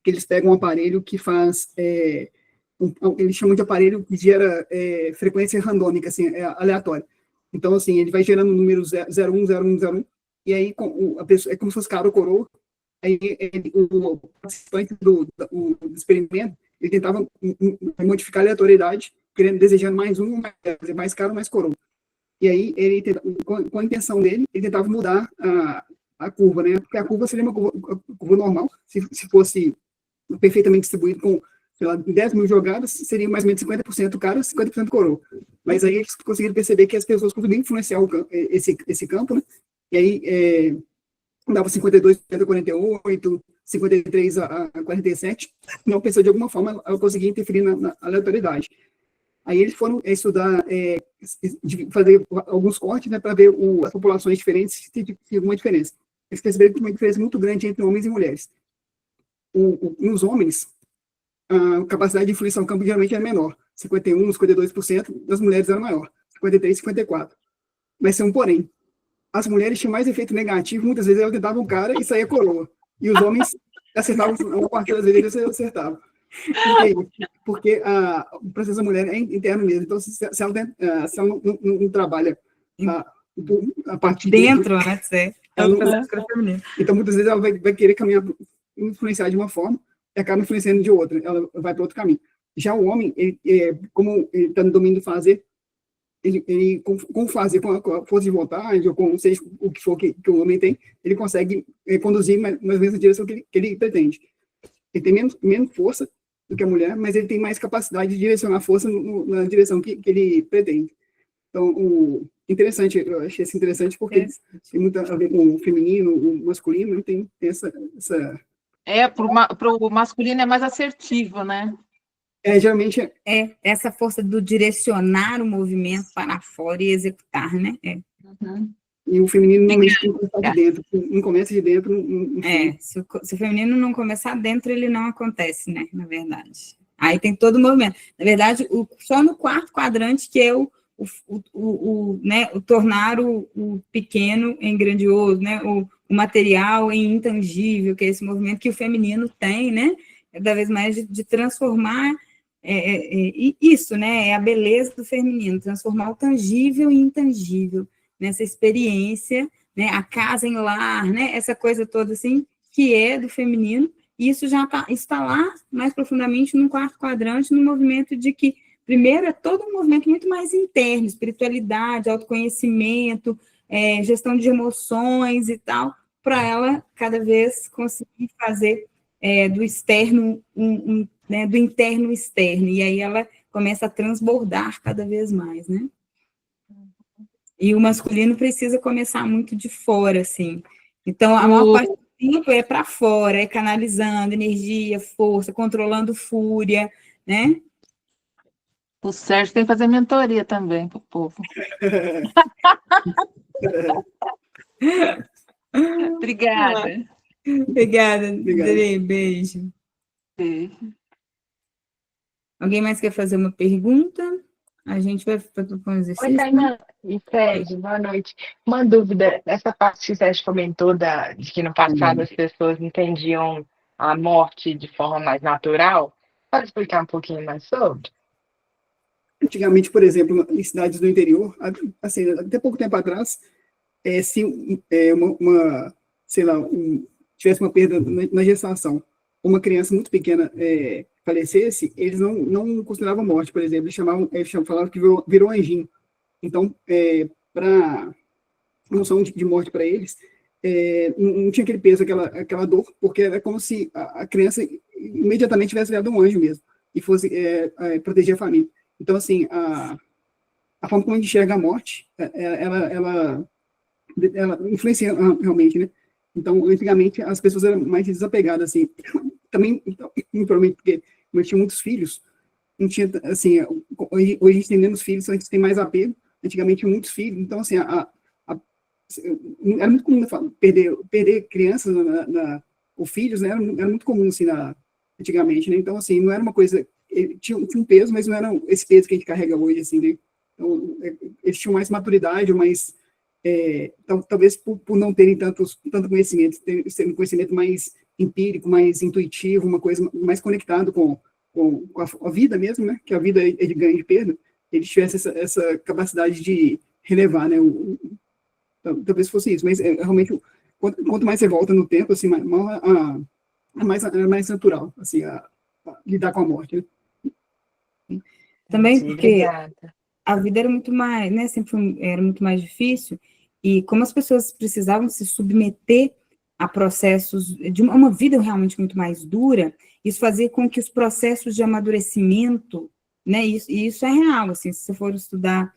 que eles pegam um aparelho que faz, eles chamam de aparelho que gera frequência randômica, assim, aleatória. Então, assim, ele vai gerando números 01, 01, 01, e aí a pessoa, é como se fosse cara ou coroa. Aí o participante do experimento, ele tentava modificar a aleatoriedade, desejando mais mais caro, mais coroa. E aí, com a intenção dele, ele tentava mudar a curva, né? Porque a curva seria uma curva normal, se fosse perfeitamente distribuído com, sei lá, 10 mil jogadas, seria mais ou menos 50% cara, 50% coroa. Mas aí eles conseguiram perceber que as pessoas conseguiam influenciar esse campo, né? E aí, dava 52 a 48, 53 a 47, não pensou de alguma forma, ela conseguia interferir na aleatoriedade. Aí eles foram estudar, fazer alguns cortes, né, para ver as populações diferentes, se tinha alguma diferença. Eles perceberam que tinha uma diferença muito grande entre homens e mulheres. Nos homens, a capacidade de influenciar o campo geralmente era menor, 51, 52%, das mulheres era maior, 53, 54%. Mas tem um porém. As mulheres tinham mais efeito negativo, muitas vezes elas tentavam o cara e saía coroa. E os homens acertavam, uma parte das vezes eles acertavam. Porque o processo da mulher é interno mesmo. Então, se ela não trabalha a partir dentro, né? Então, muitas vezes ela vai querer caminhar, influenciar de uma forma e acaba influenciando de outra. Ela vai para outro caminho. Já o homem, como ele está no domínio do fazer, ele com fazer, com a força de vontade, ou com seja o que for que o homem tem, ele consegue conduzir mais ou menos na direção que ele pretende. Ele tem menos força do que a mulher, mas ele tem mais capacidade de direcionar a força na direção que ele pretende. Então, interessante, eu achei isso interessante porque tem muito a ver com o feminino, o masculino, e tem essa... Para o masculino é mais assertivo, né? Geralmente... essa força do direcionar o movimento para fora e executar, né? E o feminino normalmente tem que começar de dentro. Não começa de dentro. Se o feminino não começar dentro, ele não acontece, né? Na verdade. Aí tem todo o movimento. Na verdade, só no quarto quadrante que é né, o tornar o pequeno em grandioso, né, o material em intangível, que é esse movimento que o feminino tem, né, cada vez mais de transformar isso, né, é a beleza do feminino, transformar o tangível em intangível, nessa experiência, né, a casa em lar, né, essa coisa toda, assim, que é do feminino, e isso já está lá mais profundamente no quarto quadrante, no movimento de que, primeiro, é todo um movimento muito mais interno, espiritualidade, autoconhecimento, gestão de emoções e tal, para ela, cada vez, conseguir fazer do externo, né, do interno externo, e aí ela começa a transbordar cada vez mais, né? E o masculino precisa começar muito de fora, assim. Então, a maior parte do tempo é para fora, é canalizando energia, força, controlando fúria, né? O Sérgio tem que fazer mentoria também para o povo. Obrigada. Obrigada, Dre, beijo. Beijo. Alguém mais quer fazer uma pergunta? A gente vai propor um exercício. Oi, Tainá e Sérgio, boa noite. Uma dúvida, essa parte que o Sérgio comentou de que no passado as pessoas entendiam a morte de forma mais natural, pode explicar um pouquinho mais sobre? Antigamente, por exemplo, em cidades do interior, assim, até pouco tempo atrás, se sei lá, tivesse uma perda na gestação, uma criança muito pequena falecesse, eles não consideravam morte, por exemplo, eles falavam que virou anjinho. Então, para a noção de morte para eles, não tinha aquele peso, aquela dor, porque era como se a criança imediatamente tivesse virado um anjo mesmo, e fosse proteger a família. Então, assim, a forma como a gente enxerga a morte, ela influencia realmente, né? Então, antigamente, as pessoas eram mais desapegadas, assim. Também, provavelmente, porque eu tinha muitos filhos, não tinha, assim, hoje a gente tem menos filhos, então a gente tem mais apego. Antigamente, muitos filhos, então, assim, era muito comum perder crianças ou filhos, né? Era muito comum, assim, antigamente, né? Então, assim, não era uma coisa... Tinha um peso, mas não era esse peso que a gente carrega hoje, assim, né? Então, eles tinham mais maturidade, mais... talvez por não terem tanto conhecimento, ter um conhecimento mais empírico, mais intuitivo, uma coisa mais conectado com a vida mesmo, né? Que a vida é de ganho e de perda, eles tivessem essa capacidade de relevar, né? Talvez fosse isso, mas realmente, quanto mais você volta no tempo, assim, mais natural, assim, a lidar com a morte, né? Também porque Obrigada. a vida era muito mais, né, sempre era muito mais difícil, e como as pessoas precisavam se submeter a processos de uma vida realmente muito mais dura, isso fazia com que os processos de amadurecimento, né, isso é real, assim, se você for estudar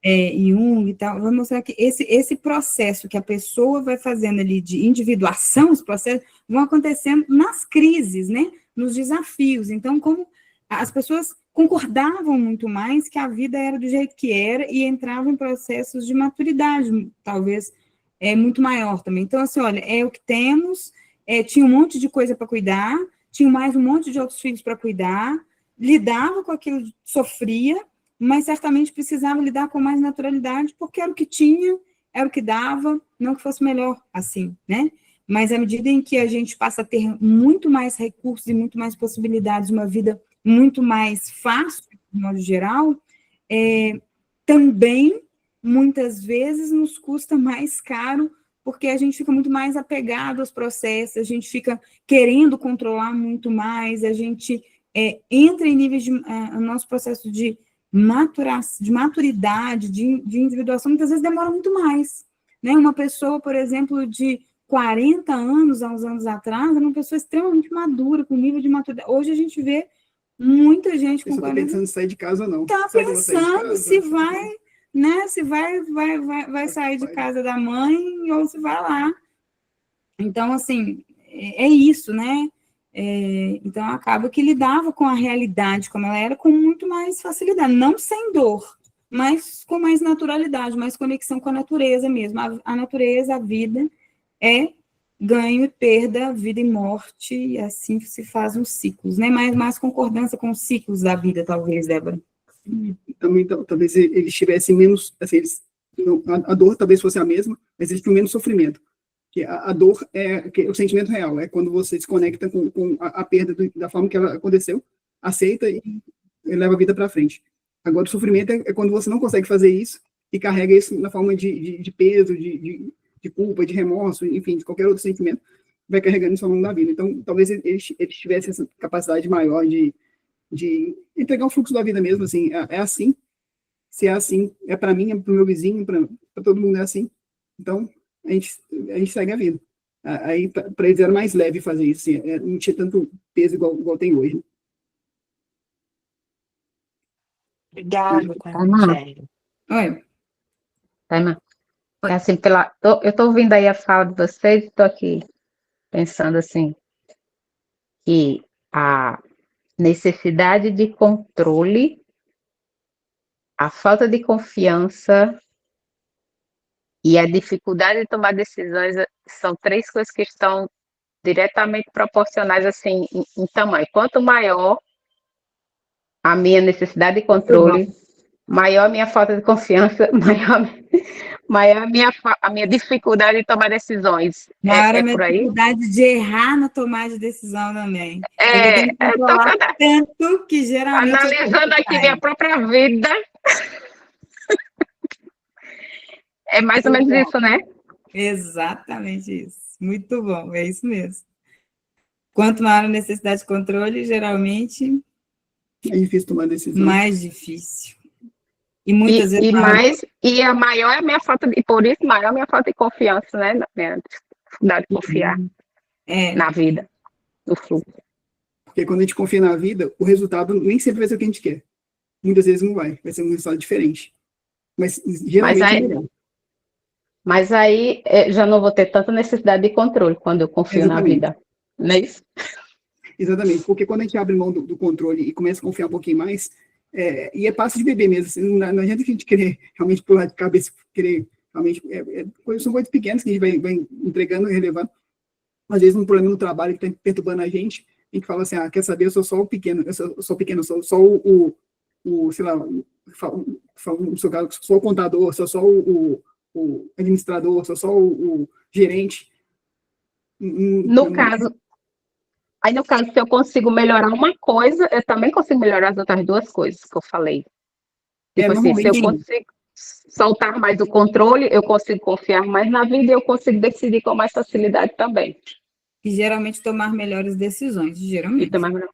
Jung e tal, vai mostrar que esse processo que a pessoa vai fazendo ali de individuação, os processos vão acontecendo nas crises, né, nos desafios. Então, como as pessoas concordavam muito mais que a vida era do jeito que era e entravam em processos de maturidade, talvez muito maior também. Então, assim, olha, é o que temos, tinha um monte de coisa para cuidar, tinha mais um monte de outros filhos para cuidar, lidava com aquilo, sofria, mas certamente precisava lidar com mais naturalidade, porque era o que tinha, era o que dava, não que fosse melhor assim, né? Mas à medida em que a gente passa a ter muito mais recursos e muito mais possibilidades, uma vida muito mais fácil, de modo geral, também, muitas vezes, nos custa mais caro, porque a gente fica muito mais apegado aos processos, a gente fica querendo controlar muito mais, a gente entra em níveis de... o nosso processo de maturidade, de individuação, muitas vezes demora muito mais, né? Uma pessoa, por exemplo, de 40 anos, há uns anos atrás, era uma pessoa extremamente madura, com nível de maturidade. Hoje a gente vê muita gente com 40 pensando em sair de casa ou não. Tá pensando se vai, né? Se vai sair de casa da mãe ou se vai lá. Então, assim, é isso, né? Então, acaba que lidava com a realidade como ela era com muito mais facilidade, não sem dor, mas com mais naturalidade, mais conexão com a natureza mesmo. A natureza, a vida, é ganho, perda, vida e morte, e assim se faz uns ciclos, né? Mais concordância com os ciclos da vida, talvez, Débora. Também, talvez eles tivessem menos, assim, a dor talvez fosse a mesma, mas eles tinham menos sofrimento. Que a dor é o sentimento real, é quando você se conecta com a perda da forma que ela aconteceu, aceita e leva a vida para frente. Agora, o sofrimento é quando você não consegue fazer isso e carrega isso na forma de peso, de culpa, de remorso, enfim, de qualquer outro sentimento, vai carregando isso ao longo da vida. Então, talvez eles tivessem essa capacidade maior de entregar o fluxo da vida mesmo, assim, é assim, se é assim, é para mim, é para o meu vizinho, para todo mundo é assim. Então, a gente segue a vida. Aí, para eles era mais leve fazer isso, assim, não tinha tanto peso igual tem hoje. Obrigada, Tainá. Oi. Tainá. É assim, eu estou ouvindo aí a fala de vocês, estou aqui pensando assim, que a necessidade de controle, a falta de confiança e a dificuldade de tomar decisões são três coisas que estão diretamente proporcionais assim em tamanho. Quanto maior a minha necessidade de controle, maior a minha falta de confiança, maior a minha dificuldade de tomar decisões. Maior a minha por aí? dificuldade de errar na tomada de decisão também. É, Eu tenho que controlar tanto que geralmente... Analisando aqui minha própria vida, é mais ou menos isso, né? Exatamente isso. Muito bom, é isso mesmo. Quanto maior a necessidade de controle, geralmente... É difícil tomar decisão. Mais difícil. E muitas vezes... E a maior é a minha falta de... Por isso, maior é a minha falta de confiança, né? Na minha dificuldade de confiar na vida, no fluxo. Porque quando a gente confia na vida, o resultado nem sempre vai ser o que a gente quer. Muitas vezes não vai ser um resultado diferente. Mas geralmente é melhor. Mas aí já não vou ter tanta necessidade de controle quando eu confio na vida. Não é isso? Exatamente, porque quando a gente abre mão do controle e começa a confiar um pouquinho mais, e é fácil de beber mesmo, assim, não adianta a gente querer realmente pular de cabeça, querer realmente, são coisas pequenas que a gente vai entregando e relevando. Às vezes um problema no trabalho que está perturbando a gente fala assim, quer saber, eu sou só o pequeno, eu sou pequeno, eu sou só sei lá, no seu caso, sou o contador, sou só o administrador, sou só o gerente. No caso, se eu consigo melhorar uma coisa, eu também consigo melhorar as outras duas coisas que eu falei. Tipo assim, se eu consigo soltar mais o controle, eu consigo confiar mais na vida e eu consigo decidir com mais facilidade também. E geralmente tomar melhores decisões, geralmente. E tomar melhor.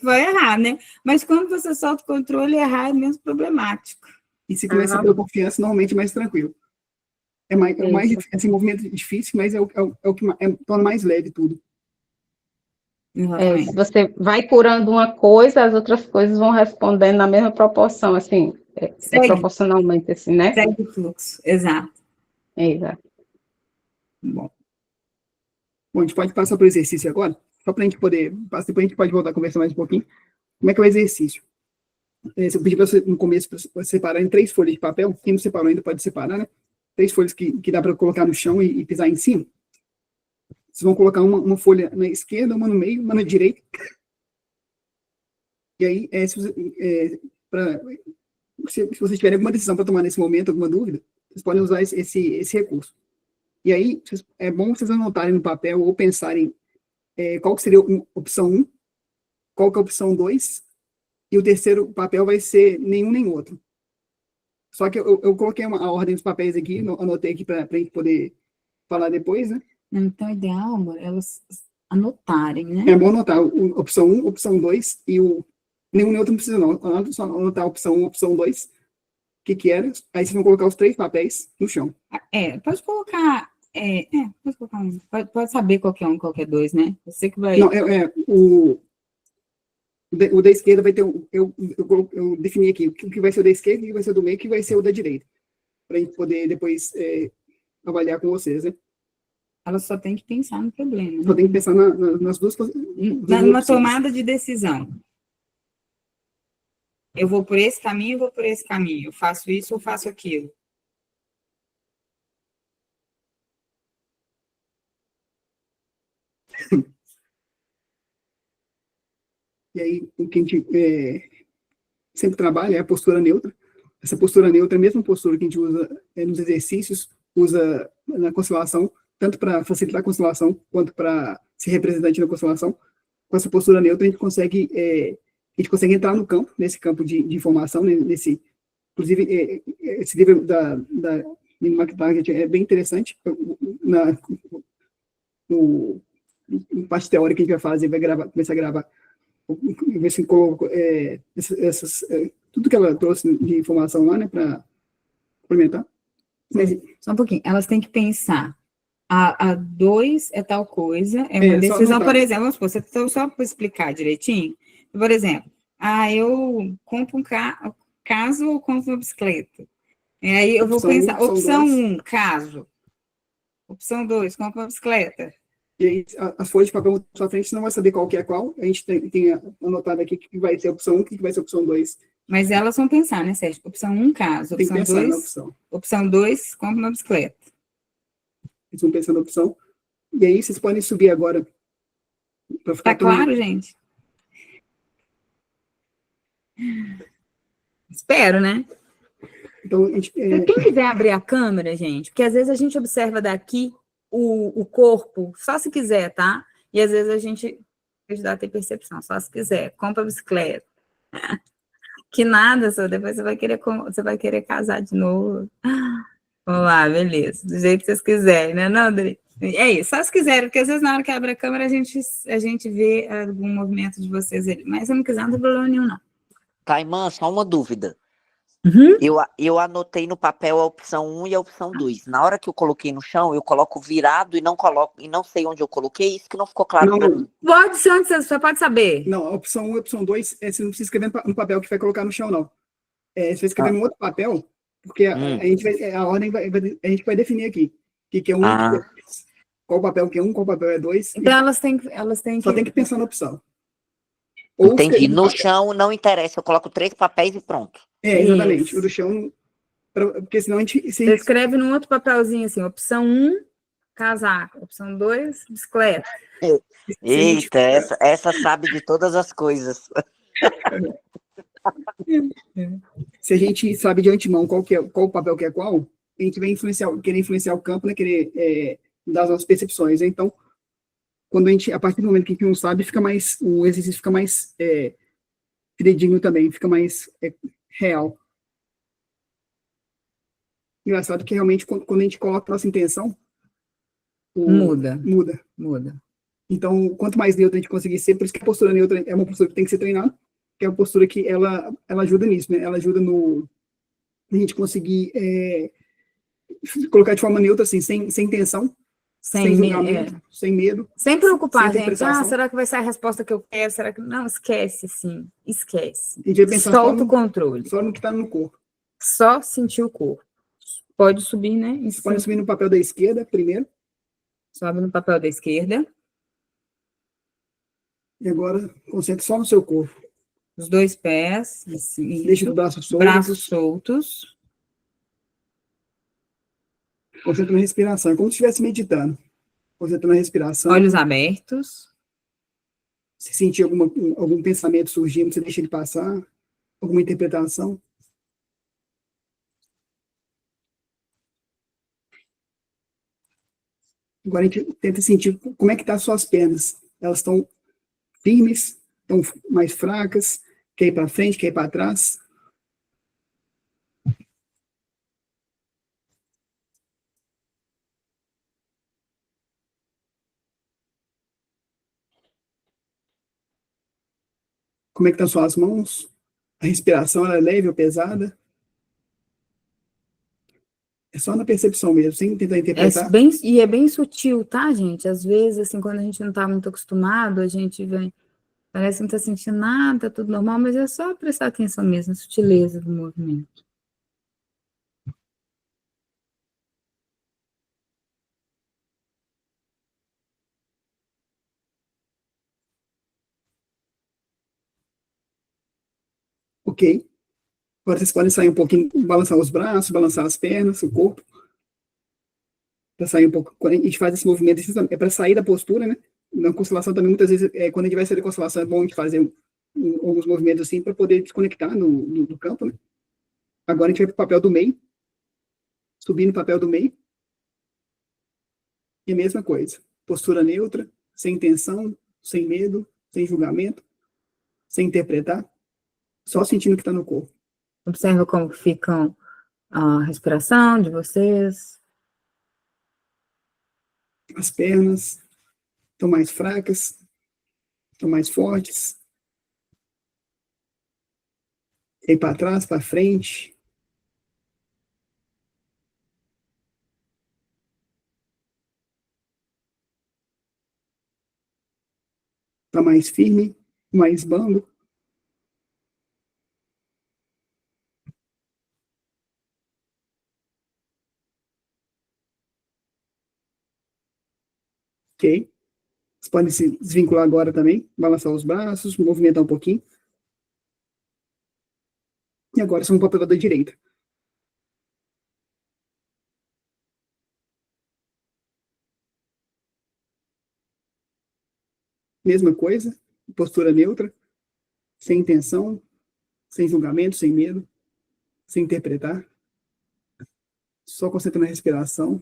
Vai errar, né? Mas quando você solta o controle, errar é menos problemático. E se começa pela confiança, normalmente é mais tranquilo. É o mais difícil, esse movimento difícil, mas é o que torna mais leve tudo. Se você vai curando uma coisa, as outras coisas vão respondendo na mesma proporção, assim, proporcionalmente, assim, né? Segue o fluxo, exato. Exato. Bom, a gente pode passar para o exercício agora, só para a gente poder, depois a gente pode voltar a conversar mais um pouquinho. Como é que é o exercício? Eu pedi para você, no começo, para você separar em 3 folhas de papel, quem não separou ainda pode separar, né? 3 folhas que dá para colocar no chão e pisar em cima. Vocês vão colocar uma folha na esquerda, uma no meio, uma na direita. E aí, se vocês tiverem alguma decisão para tomar nesse momento, alguma dúvida, vocês podem usar esse recurso. E aí, é bom vocês anotarem no papel ou pensarem qual que seria a opção 1, qual que é a opção 2, e o terceiro papel vai ser nenhum nem outro. Só que eu coloquei a ordem dos papéis aqui, anotei aqui para a gente poder falar depois, né? Então, é ideal, amor, elas anotarem, né? É bom anotar opção 1, opção 2 e nenhum nem outro não precisa não. Só anotar a opção 1, opção 2, o que era. Aí vocês vão colocar os 3 papéis no chão. Pode colocar... pode colocar um. Pode saber qual que é um, qual que é 2, né? Você que vai... Não, o da esquerda vai ter... Eu defini aqui o que vai ser o da esquerda, o que vai ser o do meio, o que vai ser o da direita. Para a gente poder depois avaliar com vocês, né? Ela só tem que pensar no problema. Só tem que pensar nas duas coisas. Numa tomada de decisão. Eu vou por esse caminho, eu vou por esse caminho. Eu faço isso ou faço aquilo. E aí, o que a gente sempre trabalha é a postura neutra. Essa postura neutra é a mesma postura que a gente usa nos exercícios, usa na constelação, tanto para facilitar a constelação, quanto para ser representante na constelação. Com essa postura neutra, a gente consegue entrar no campo, nesse campo de informação, né, inclusive, esse livro da Lynn McTaggart é bem interessante. Na parte teórica que a gente vai fazer, começar a gravar, ver se coloco tudo que ela trouxe de informação lá, né, para complementar. Mas, Só um pouquinho. Elas têm que pensar. A 2 é tal coisa, é uma só decisão, anotar. por exemplo, vamos supor, então, só para explicar direitinho, por exemplo, eu compro um caso ou compro uma bicicleta. E aí eu vou Opção pensar, um, opção dois. 1, caso. Opção 2, compro uma bicicleta. E aí, as folhas de papel na sua frente, você não vai saber qual que é qual. A gente tem anotado aqui que vai ser a opção 1, que vai ser a opção 2. Mas elas vão pensar, né, Sérgio? Opção 1, caso. Tem que Opção pensar na 2, opção. opção 2, compro uma bicicleta. Eles vão pensar na opção. E aí, vocês podem subir agora. Para ficar Tá claro, gente? Espero, né? Então, a gente, Quem quiser abrir a câmera, gente, porque às vezes a gente observa daqui o corpo, só se quiser, tá? E às vezes a gente ajudar a ter percepção, só se quiser. Compra a bicicleta. Que nada, só depois você vai querer casar de novo. Vamos lá, beleza. Do jeito que vocês quiserem, né, não, Dri? É isso, só se quiserem, porque às vezes na hora que abre a câmera a gente vê algum movimento de vocês ali. Mas se não quiser, não tem problema nenhum, não. Taimã, só uma dúvida. Uhum. Eu anotei no papel a opção 1 e a opção 2. Na hora que eu coloquei no chão, eu coloco virado e não coloco, e não sei onde eu coloquei, isso que não ficou claro para mim. Pode ser onde você pode saber. Não, a opção 1 e a opção 2, você não precisa escrever no papel que vai colocar no chão, não. Você vai escrever num outro papel, porque a ordem a gente vai definir aqui. O que é 1 e o que é 2. Qual papel que é 1, qual papel é 2. Então elas têm Só tem que pensar na opção. Ou Entendi. No papel. chão não interessa, eu coloco 3 papéis e pronto. Exatamente. Isso. O do chão, porque senão a gente... Você escreve num outro papelzinho assim, opção 1, casaco. Opção 2, bicicleta. Eita, essa sabe de todas as coisas. Se a gente sabe de antemão qual papel que é qual, a gente vai querer influenciar o campo, né, querer dar as nossas percepções. Então, a partir do momento que a gente não sabe, o exercício fica mais fidedigno também, fica mais real. Engraçado que realmente, quando a gente coloca a nossa intenção, Muda. Muda. Então, quanto mais neutra a gente conseguir ser, por isso que a postura neutra é uma postura que tem que ser treinada, que é uma postura que ela ajuda nisso, né? Ela ajuda a gente conseguir colocar de forma neutra, assim, sem tensão, sem julgamento, sem medo. Sem preocupar, sem gente. Será que vai ser a resposta que eu quero? Será que... Não, esquece, sim. Esquece. A gente vai pensar solta o controle. Só no que está no corpo. Só sentir o corpo. Pode subir, né? Você pode subir no papel da esquerda primeiro. Sobe no papel da esquerda. E agora, concentre só no seu corpo. Os 2 pés. Assim, deixa os braços soltos. Braços soltos. Concentre na respiração. É como se estivesse meditando. Concentre na respiração. Olhos abertos. Se sentir algum pensamento surgindo, você deixa ele passar. Alguma interpretação. Agora a gente tenta sentir como é que estão as suas pernas. Elas estão firmes, estão mais fracas, quer ir para frente, quer ir para trás. Como é que estão suas mãos? A respiração, ela é leve ou pesada? É só na percepção mesmo, sem tentar interpretar. É bem sutil, tá, gente? Às vezes, assim, quando a gente não está muito acostumado, a gente vem... Parece que não está sentindo nada, tudo normal, mas é só prestar atenção mesmo, a sutileza do movimento. Ok. Agora vocês podem sair um pouquinho, balançar os braços, balançar as pernas, o corpo. Para sair um pouco. Quando a gente faz esse movimento, é para sair da postura, né? Na constelação também, muitas vezes, quando a gente vai sair da constelação, é bom a gente fazer alguns movimentos assim, para poder desconectar do campo, né? Agora a gente vai para o papel do meio, subir no papel do meio, e a mesma coisa, postura neutra, sem tensão, sem medo, sem julgamento, sem interpretar, só sentindo o que está no corpo. Observa como ficam a respiração de vocês. As pernas estão mais fracas, estão mais fortes. E aí para trás, para frente. Está mais firme, mais bambo. Ok. Vocês podem se desvincular agora também, balançar os braços, movimentar um pouquinho. E agora são o papel da direita. Mesma coisa, postura neutra, sem intenção, sem julgamento, sem medo, sem interpretar. Só concentrando na respiração.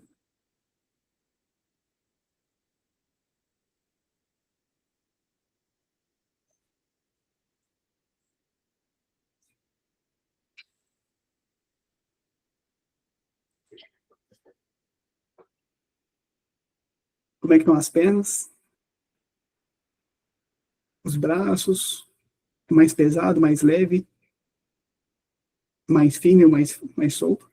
Como é que estão as pernas? Os braços, mais pesado, mais leve, mais firme ou mais solto.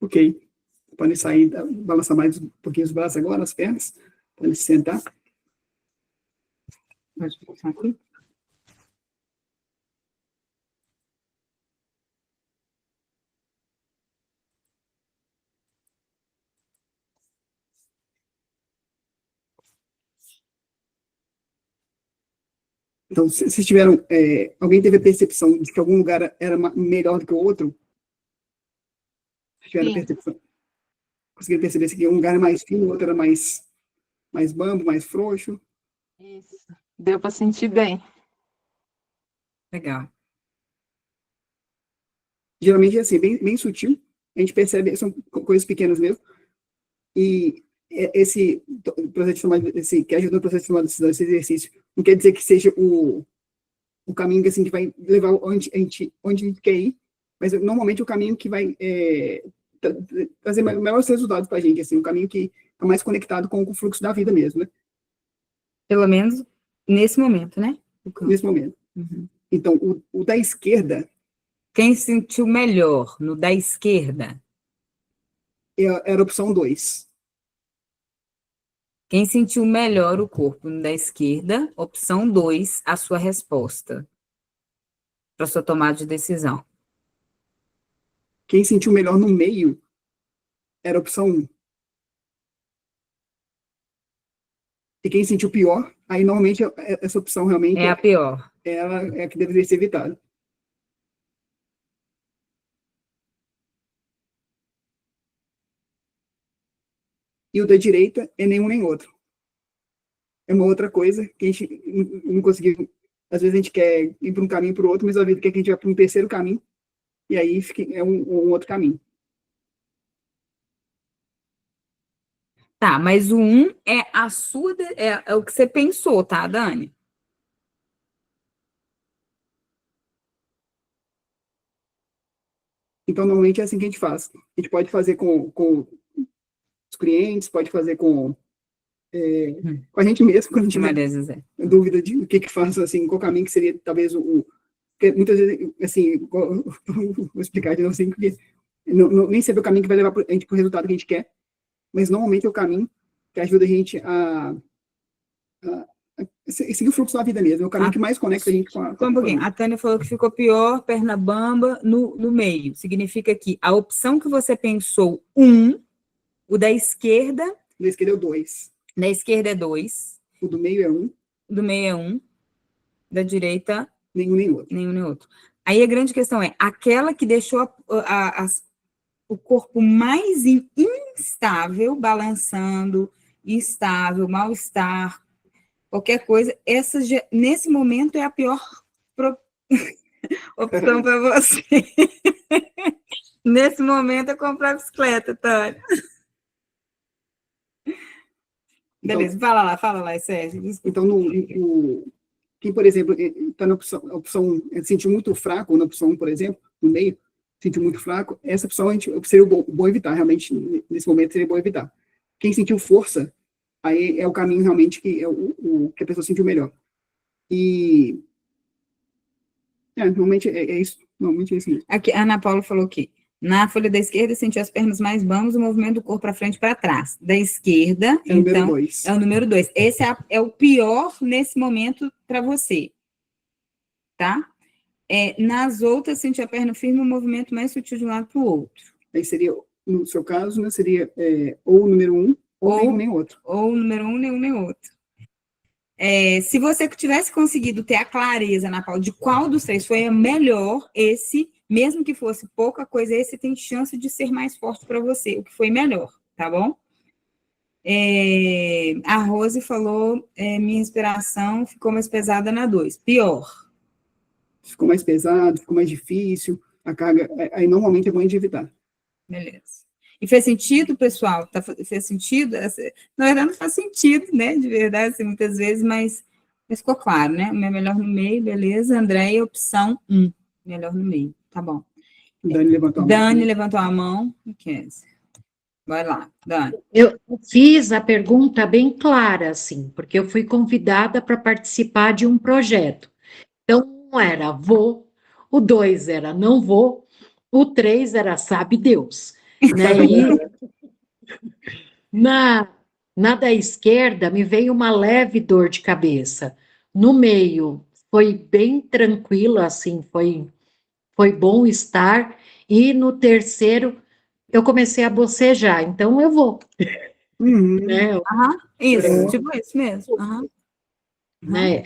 Ok. Podem sair, balançar mais um pouquinho os braços agora, as pernas. Podem se sentar. Pode passar aqui. Então, se tiveram, alguém teve a percepção de que algum lugar era melhor do que o outro? Se tiveram a Sim. percepção. Conseguiram perceber se aqui um lugar era mais fino, o outro era mais bambo, mais frouxo? Isso. Deu para sentir bem. Legal. Geralmente é assim, bem sutil. A gente percebe, são coisas pequenas mesmo. E esse processo de tomar, que ajuda no processo de tomar decisão, esse exercício, não quer dizer que seja o caminho assim, que vai levar onde a gente quer ir, mas normalmente o caminho que vai trazer melhores resultados para a gente, assim, o caminho que está mais conectado com o fluxo da vida mesmo, né? Pelo menos nesse momento, né? Nesse momento. Uhum. Então, o da esquerda Quem sentiu melhor no da esquerda? era a opção 2. Quem sentiu melhor o corpo no da esquerda? Opção 2, a sua resposta para sua tomada de decisão. Quem sentiu melhor no meio era a opção 1. E quem sentiu pior, aí normalmente essa opção realmente É a pior. ela é a que deveria ser evitada. E o da direita é nenhum nem outro. É uma outra coisa que a gente não conseguiu. Às vezes a gente quer ir para um caminho para o outro, mas a vida quer que a gente vá para um terceiro caminho, e aí é um outro caminho. Tá, mas o 1 é a sua, é o que você pensou, tá, Dani? Então, normalmente é assim que a gente faz. A gente pode fazer com os clientes, pode fazer com a gente mesmo, quando a gente Maria José. tem dúvida de o que faço, assim, qual caminho que seria, talvez, porque muitas vezes, assim, vou explicar de novo assim, porque nem sempre é o caminho que vai levar a gente para o resultado que a gente quer, mas normalmente é o caminho que ajuda a gente a seguir o fluxo da vida mesmo, é o caminho que mais conecta a gente com a... Só um pouquinho. A Tânia falou que ficou pior, perna bamba, no meio. Significa que a opção que você pensou, 1, o da esquerda... Da esquerda é o 2. Da esquerda é 2. O do meio é 1. do meio é 1, da direita, Nenhum nem outro. nenhum nem outro. Aí a grande questão é, aquela que deixou o corpo mais instável, balançando, instável, mal-estar, qualquer coisa, essa nesse momento é a pior opção para você. Nesse momento é comprar bicicleta, Tânia. Beleza, fala lá, Sérgio. Desculpa. Então, quem, por exemplo, está na opção sentiu muito fraco, ou na opção 1, por exemplo, no meio, sentiu muito fraco, essa opção seria bom evitar, realmente, nesse momento seria bom evitar. Quem sentiu força, aí é o caminho realmente que, que a pessoa sentiu melhor. E, normalmente é isso. Normalmente é isso mesmo. Aqui, a Ana Paula falou que na folha da esquerda sentiu as pernas mais bambas, o movimento do corpo para frente e para trás. Da esquerda, É o número então, 2. é o número 2. Esse é o pior nesse momento para você. Tá? Nas outras, sentir a perna firme, o movimento mais sutil de um lado para o outro. Aí seria, no seu caso, né, seria ou o número 1, ou nenhum nem outro. Ou o número 1, nenhum nem outro. Se você tivesse conseguido ter a clareza, na Paula, de qual dos 3 foi a melhor, esse, mesmo que fosse pouca coisa, esse tem chance de ser mais forte para você, o que foi melhor, tá bom? A Rose falou, minha inspiração ficou mais pesada na 2. Pior. Ficou mais pesado, ficou mais difícil, a carga, aí normalmente é bom de evitar. Beleza. E fez sentido, pessoal? Fez sentido? Na verdade, não faz sentido, né? De verdade, assim, muitas vezes, mas ficou claro, né? O meu melhor no meio, beleza. Andréia, opção 1. Melhor no meio, tá bom. Dani levantou a mão. Dani levantou a mão. Vai lá, Dani. Eu fiz a pergunta bem clara, assim, porque eu fui convidada para participar de um projeto. Então, 1 era vou, o 2 era não vou, o 3 era sabe Deus. Né? E na da esquerda me veio uma leve dor de cabeça. No meio foi bem tranquilo, assim, foi bom estar. E no terceiro eu comecei a bocejar, então eu vou. Né? Isso, tipo isso mesmo. Né?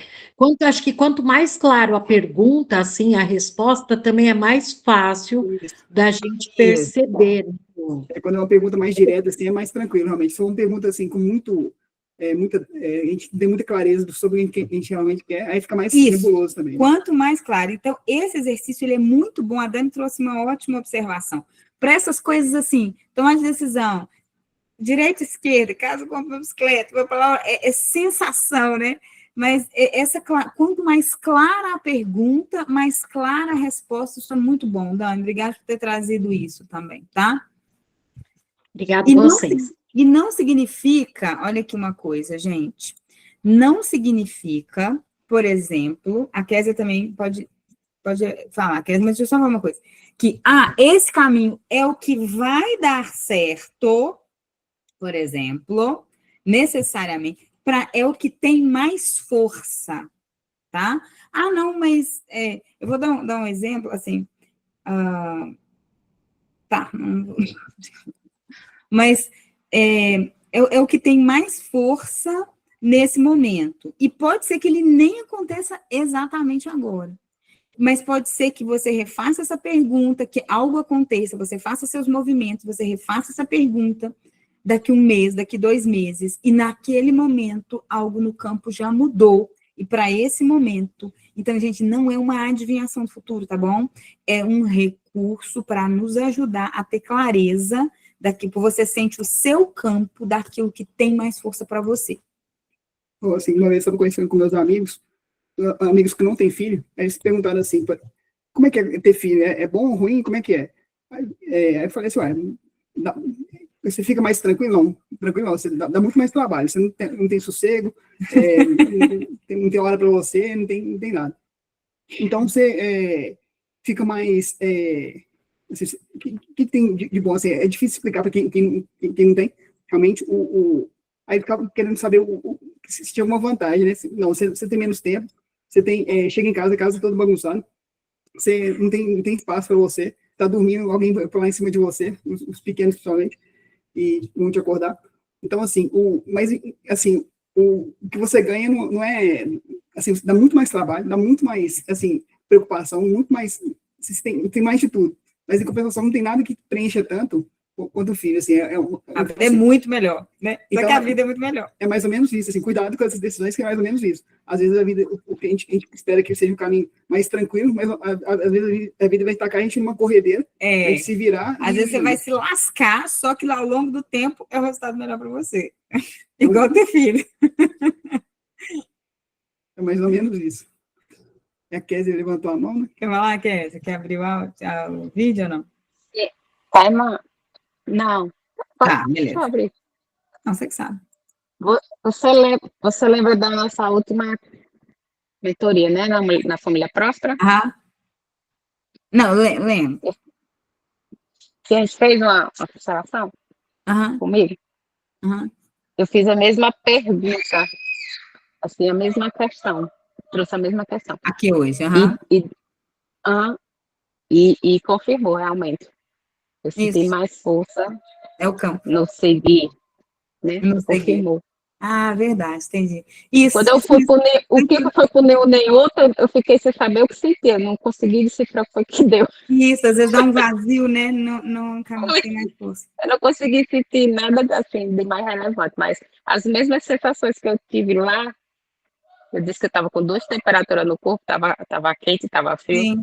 Acho que quanto mais claro a pergunta, assim, a resposta também é mais fácil da gente perceber. Quando é uma pergunta mais direta, assim, é mais tranquilo, realmente. Se for uma pergunta, assim, com a gente tem muita clareza sobre o que a gente realmente quer, aí fica mais nebuloso também. Quanto mais claro. Então, esse exercício, ele é muito bom. A Dani trouxe uma ótima observação. Para essas coisas, assim, tomar de decisão, direita, esquerda, caso compre uma bicicleta, vou falar, é sensação, né? Mas quanto mais clara a pergunta, mais clara a resposta. Isso é muito bom, Dani. Obrigada por ter trazido isso também, tá? Obrigada a vocês. E não significa, olha aqui uma coisa, gente, não significa, por exemplo, a Kézia também pode falar, Kézia, mas deixa eu só falar uma coisa, que, esse caminho é o que vai dar certo, por exemplo, necessariamente, é o que tem mais força, tá? Não, mas, eu vou dar um exemplo, assim, não vou... Mas é o que tem mais força nesse momento. E pode ser que ele nem aconteça exatamente agora. Mas pode ser que você refaça essa pergunta, que algo aconteça, você faça seus movimentos, você refaça essa pergunta daqui 1 mês, daqui 2 meses, e naquele momento algo no campo já mudou. E para esse momento, então, gente, não é uma adivinhação do futuro, tá bom? É um recurso para nos ajudar a ter clareza você sente o seu campo daquilo que tem mais força para você. Assim, uma vez eu estava conversando com meus amigos que não têm filho, eles perguntaram assim, como é que é ter filho? É bom ou ruim? Como é que é? Aí eu falei assim, você fica mais tranquilo? Não, você dá muito mais trabalho, você não tem sossego, não tem hora para você, não tem nada. Então, você fica mais... O que tem de bom? Assim, é difícil explicar para quem não tem. Realmente, aí ficava querendo saber se tinha alguma vantagem, né? Não, você tem menos tempo, você chega em casa todo bagunçado, você não tem espaço para você, tá dormindo, alguém vai lá em cima de você, os pequenos principalmente, e vão te acordar. Então, assim, mas, assim, o que você ganha não é, assim, dá muito mais trabalho, dá muito mais, assim, preocupação, muito mais, você tem mais de tudo, mas em compensação não tem nada que preencha tanto quanto o filho, assim, A vida é assim, muito melhor, né? Só então, que a vida é muito melhor. é mais ou menos isso, assim, cuidado com essas decisões, que é mais ou menos isso. Às vezes a vida, o que a gente espera que seja um caminho mais tranquilo, mas às vezes a vida vai tacar a gente numa corredeira, a gente se virar. Às vezes você vai se lascar, só que ao longo do tempo é o resultado melhor para você. Igual ter filho. É mais ou menos isso. A Kézia levantou a mão, né? Quer falar, Kézia? Quer abrir o vídeo ou não? Taima, não. Tá, Deixa beleza. eu abrir. Não, você que sabe. Você lembra da nossa última mentoria, né? Na Família Próspera? Ah, não, lembro. Que a gente fez uma observação comigo. Eu fiz a mesma pergunta, assim, a mesma questão. Trouxe a mesma questão. Aqui hoje, E confirmou, realmente. Eu senti Isso. mais força É o campo. no seguir, né? No seguir. Confirmou. Ah, verdade, entendi. Isso. Quando eu fui por o que foi por nenhum nem outro, eu fiquei sem saber o que sentia. Não consegui decifrar o que foi que deu. Isso, às vezes dá um vazio, né? No caminho tem mais força. Eu não consegui sentir nada assim de mais relevante, mas as mesmas sensações que eu tive lá, eu disse que eu estava com duas temperaturas no corpo, estava quente, estava frio.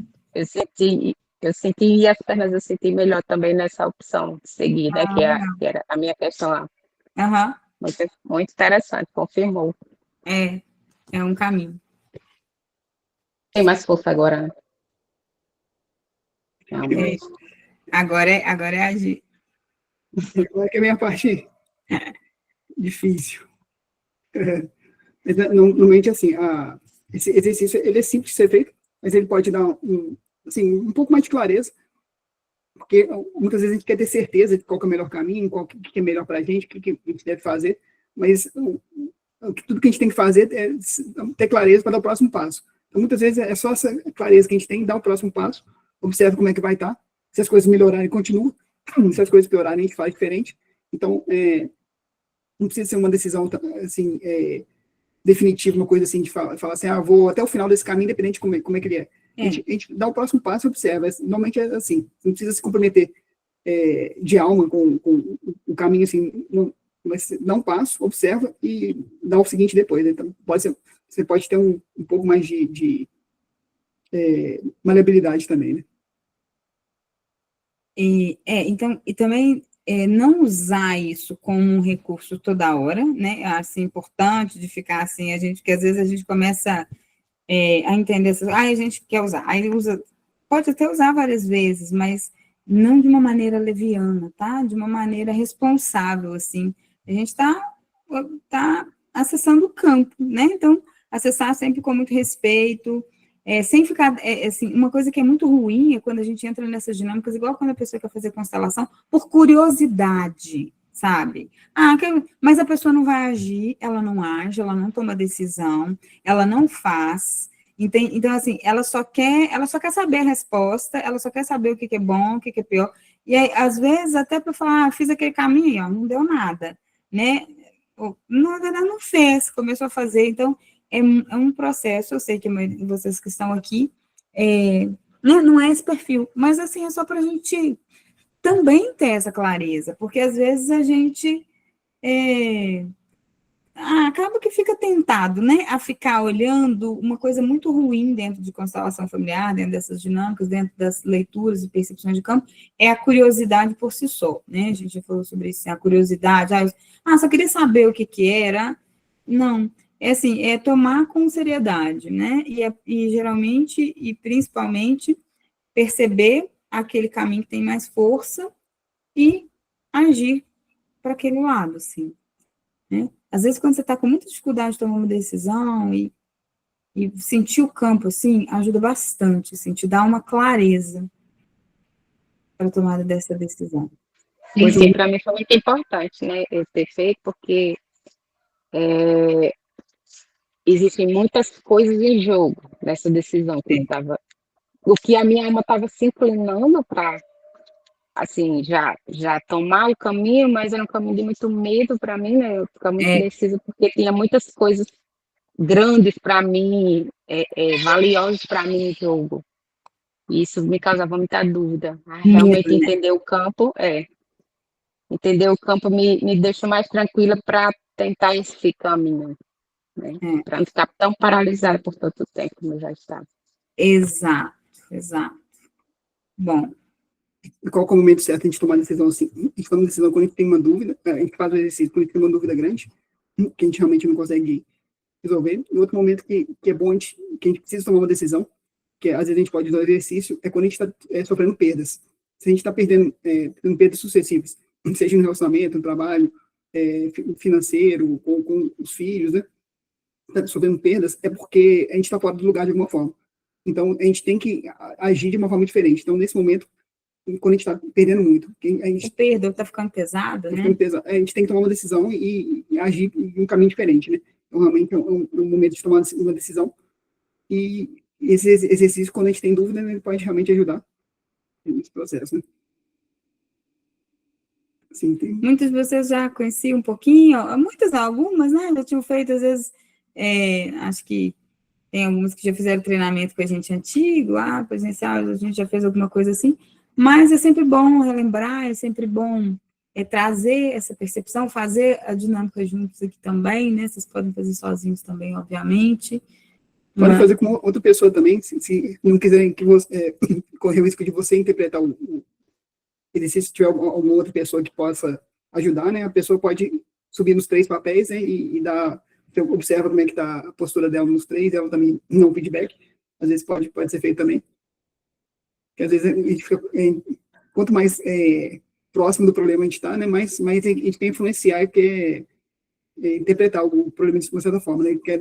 Sim. Eu senti e as pernas eu senti melhor também nessa opção de seguir, né? Que era a minha questão lá. Muito, muito interessante, confirmou. É um caminho. Tem mais força agora, né? Realmente. Agora é agir. Agora que é a minha parte difícil. Normalmente, assim, esse exercício ele é simples de ser feito, mas ele pode dar um pouco mais de clareza, porque muitas vezes a gente quer ter certeza de qual que é o melhor caminho, qual que é melhor para a gente, o que a gente deve fazer, mas tudo que a gente tem que fazer é ter clareza para dar o próximo passo. Então, muitas vezes é só essa clareza que a gente tem, dar o próximo passo, observa como é que vai estar, se as coisas melhorarem, continua, se as coisas piorarem, a gente faz diferente. Então, não precisa ser uma decisão, assim, definitiva, uma coisa assim, de falar assim, vou até o final desse caminho, independente de como é que ele é. A gente dá o próximo passo e observa. Normalmente é assim, não precisa se comprometer de alma com o caminho, assim, mas dá um passo, observa e dá o seguinte depois. Então, você pode ter um pouco mais de maleabilidade também, né? Então, e também não usar isso como um recurso toda hora, né? Assim, importante de ficar assim, que às vezes a gente começa a entender essas, a gente quer usar, aí usa, pode até usar várias vezes, mas não de uma maneira leviana, tá? De uma maneira responsável, assim. A gente tá acessando o campo, né? Então, acessar sempre com muito respeito, sem ficar, assim, uma coisa que é muito ruim é quando a gente entra nessas dinâmicas, igual quando a pessoa quer fazer constelação, por curiosidade, sabe? Mas a pessoa não vai agir, ela não age, ela não toma decisão, ela não faz. Então, assim, ela só quer saber a resposta, ela só quer saber o que é bom, o que é pior. E aí, às vezes, até para falar, fiz aquele caminho, ó, não deu nada, né? Na verdade, não fez, começou a fazer. Então, é um processo, eu sei que a maioria de vocês que estão aqui, não é esse perfil, mas, assim, é só para a gente também ter essa clareza, porque às vezes a gente acaba que fica tentado, né, a ficar olhando uma coisa muito ruim dentro de constelação familiar, dentro dessas dinâmicas, dentro das leituras e percepções de campo, é a curiosidade por si só, né, a gente já falou sobre isso, a curiosidade, só queria saber o que era, não, assim, é tomar com seriedade, né, e geralmente, e principalmente, perceber aquele caminho que tem mais força e agir para aquele lado, assim, né? Às vezes, quando você está com muita dificuldade de tomar uma decisão e sentir o campo, assim, ajuda bastante, assim, te dá uma clareza para a tomada dessa decisão. Sim, para mim foi muito importante, né, eu ter feito, porque existem muitas coisas em jogo nessa decisão que o que a minha alma estava se inclinando para assim, já tomar o caminho, mas era um caminho de muito medo para mim, né? Eu ficava muito indecisa porque tinha muitas coisas grandes para mim, valiosas para mim no jogo. E isso me causava muita dúvida. Realmente Medo, né? entender o campo me deixa mais tranquila para tentar esse caminho, né? Para não ficar tão paralisada por tanto tempo como eu já estava. Exato. Bom, E qual que é o momento certo de a gente tomar a decisão assim? A gente toma a decisão quando a gente tem uma dúvida, a gente faz o exercício quando a gente tem uma dúvida grande, que a gente realmente não consegue resolver. E outro momento que é bom, que a gente precisa tomar uma decisão, que às vezes a gente pode usar o exercício, é quando a gente está sofrendo perdas. Se a gente está tendo perdas sucessivas, seja no relacionamento, no trabalho, financeiro, com os filhos, né? Está sofrendo perdas, é porque a gente está fora do lugar de alguma forma. Então, a gente tem que agir de uma forma diferente. Então, nesse momento, quando a gente está perdendo muito, a gente o perdão está ficando pesado, né? a gente tem que tomar uma decisão e agir em um caminho diferente, né? Então, realmente, é um momento de tomar uma decisão. E esse exercício, quando a gente tem dúvida, né, ele pode realmente ajudar nesse processo, né? Assim, Muitos de vocês já conheciam um pouquinho, algumas, né? Já tinham feito, às vezes, acho que tem algumas que já fizeram treinamento com a gente antigo, presencial, a gente já fez alguma coisa assim, mas é sempre bom relembrar, é sempre bom trazer essa percepção, fazer a dinâmica juntos aqui também, né? Vocês podem fazer sozinhos também, obviamente. Pode fazer com outra pessoa também, se não quiserem que você correr o risco de você interpretar o exercício, se tiver alguma outra pessoa que possa ajudar, né? A pessoa pode subir nos 3 papéis, né, e dar, você observa como é que está a postura dela nos 3, ela também dá um feedback, às vezes pode ser feito também. Porque às vezes a gente fica, quanto mais próximo do problema a gente está, né, mais a gente tem que influenciar, que interpretar o problema de uma certa forma, né, quer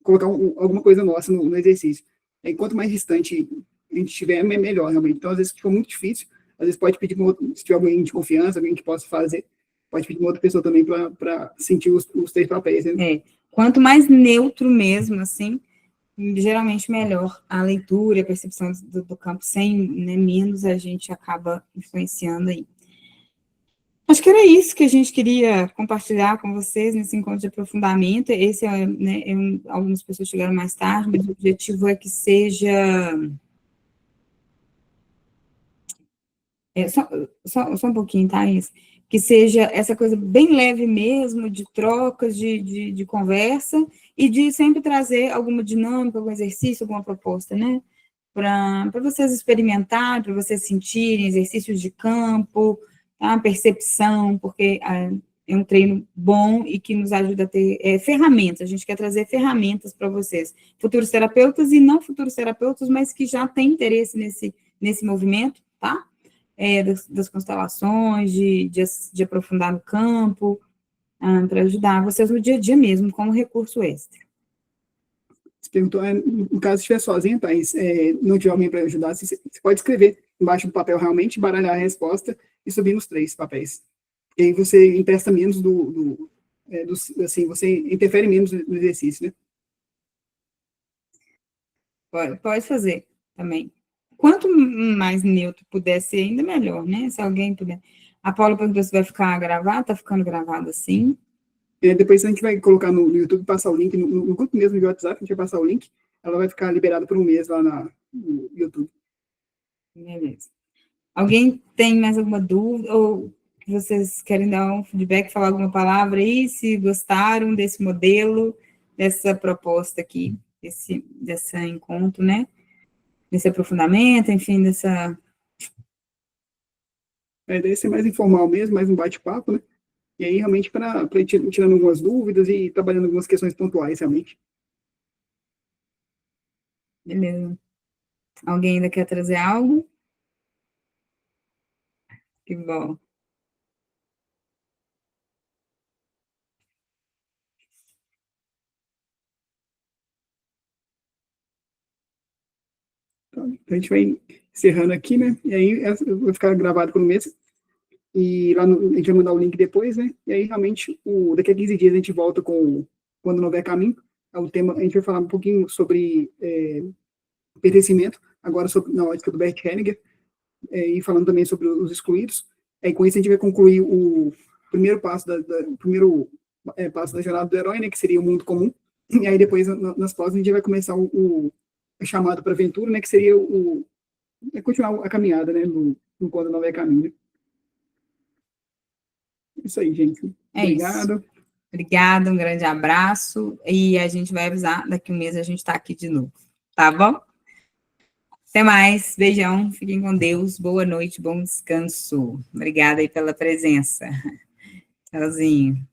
colocar alguma coisa nossa no exercício. E quanto mais distante a gente estiver, melhor, realmente. Então, às vezes, se for muito difícil, às vezes pode pedir, se tiver alguém de confiança, alguém que possa fazer, pode pedir uma outra pessoa também para sentir os 3 papéis. Né? Quanto mais neutro mesmo, assim, geralmente melhor a leitura, a percepção do campo, sem, né, menos a gente acaba influenciando aí. Acho que era isso que a gente queria compartilhar com vocês nesse encontro de aprofundamento. Esse né, algumas pessoas chegaram mais tarde, mas o objetivo é que seja... só um pouquinho, tá, isso? Que seja essa coisa bem leve mesmo, de trocas, de conversa, e de sempre trazer alguma dinâmica, algum exercício, alguma proposta, né? Para vocês experimentarem, para vocês sentirem exercícios de campo, tá? Percepção, porque é um treino bom e que nos ajuda a ter ferramentas. A gente quer trazer ferramentas para vocês, futuros terapeutas e não futuros terapeutas, mas que já têm interesse nesse movimento, tá? Das constelações, de aprofundar no campo, para ajudar vocês no dia a dia mesmo, como recurso extra. Você perguntou, no caso, se estiver sozinho, Thaís, não tiver alguém para ajudar, você pode escrever embaixo do papel realmente, baralhar a resposta e subir nos 3 papéis. E aí você empresta menos assim, você interfere menos no exercício, né? Pode fazer também. Quanto mais neutro puder ser, ainda melhor, né? Se alguém puder. A Paula perguntou se vai ficar gravado, tá ficando gravado assim. Depois a gente vai colocar no YouTube, passar o link, no grupo mesmo de WhatsApp, a gente vai passar o link, ela vai ficar liberada por um mês lá no YouTube. Beleza. Alguém tem mais alguma dúvida, ou que vocês querem dar um feedback, falar alguma palavra aí, se gostaram desse modelo, dessa proposta aqui, desse encontro, né? Desse aprofundamento, enfim, dessa... A ideia é ser mais informal mesmo, mais um bate-papo, né? E aí, realmente, para ir tirando algumas dúvidas e trabalhando algumas questões pontuais, realmente. Beleza. Alguém ainda quer trazer algo? Que bom. Então, a gente vai encerrando aqui, né? E aí, vai ficar gravado por um mês. E lá a gente vai mandar o link depois, né? E aí, realmente, daqui a 15 dias a gente volta com Quando Não Houver Caminho. O tema, a gente vai falar um pouquinho sobre pertencimento, agora na ótica do Bert Hellinger. e falando também sobre os excluídos. E com isso a gente vai concluir o primeiro passo passo da jornada do herói, né, que seria o mundo comum. E aí depois, nas próximas, a gente vai começar o chamado para aventura, né, que seria continuar a caminhada, né, no Quando Não É Caminho. Isso aí, gente. Obrigado. Isso. Obrigada, um grande abraço, e a gente vai avisar, daqui um mês a gente está aqui de novo, tá bom? Até mais, beijão, fiquem com Deus, boa noite, bom descanso. Obrigada aí pela presença. Tchauzinho.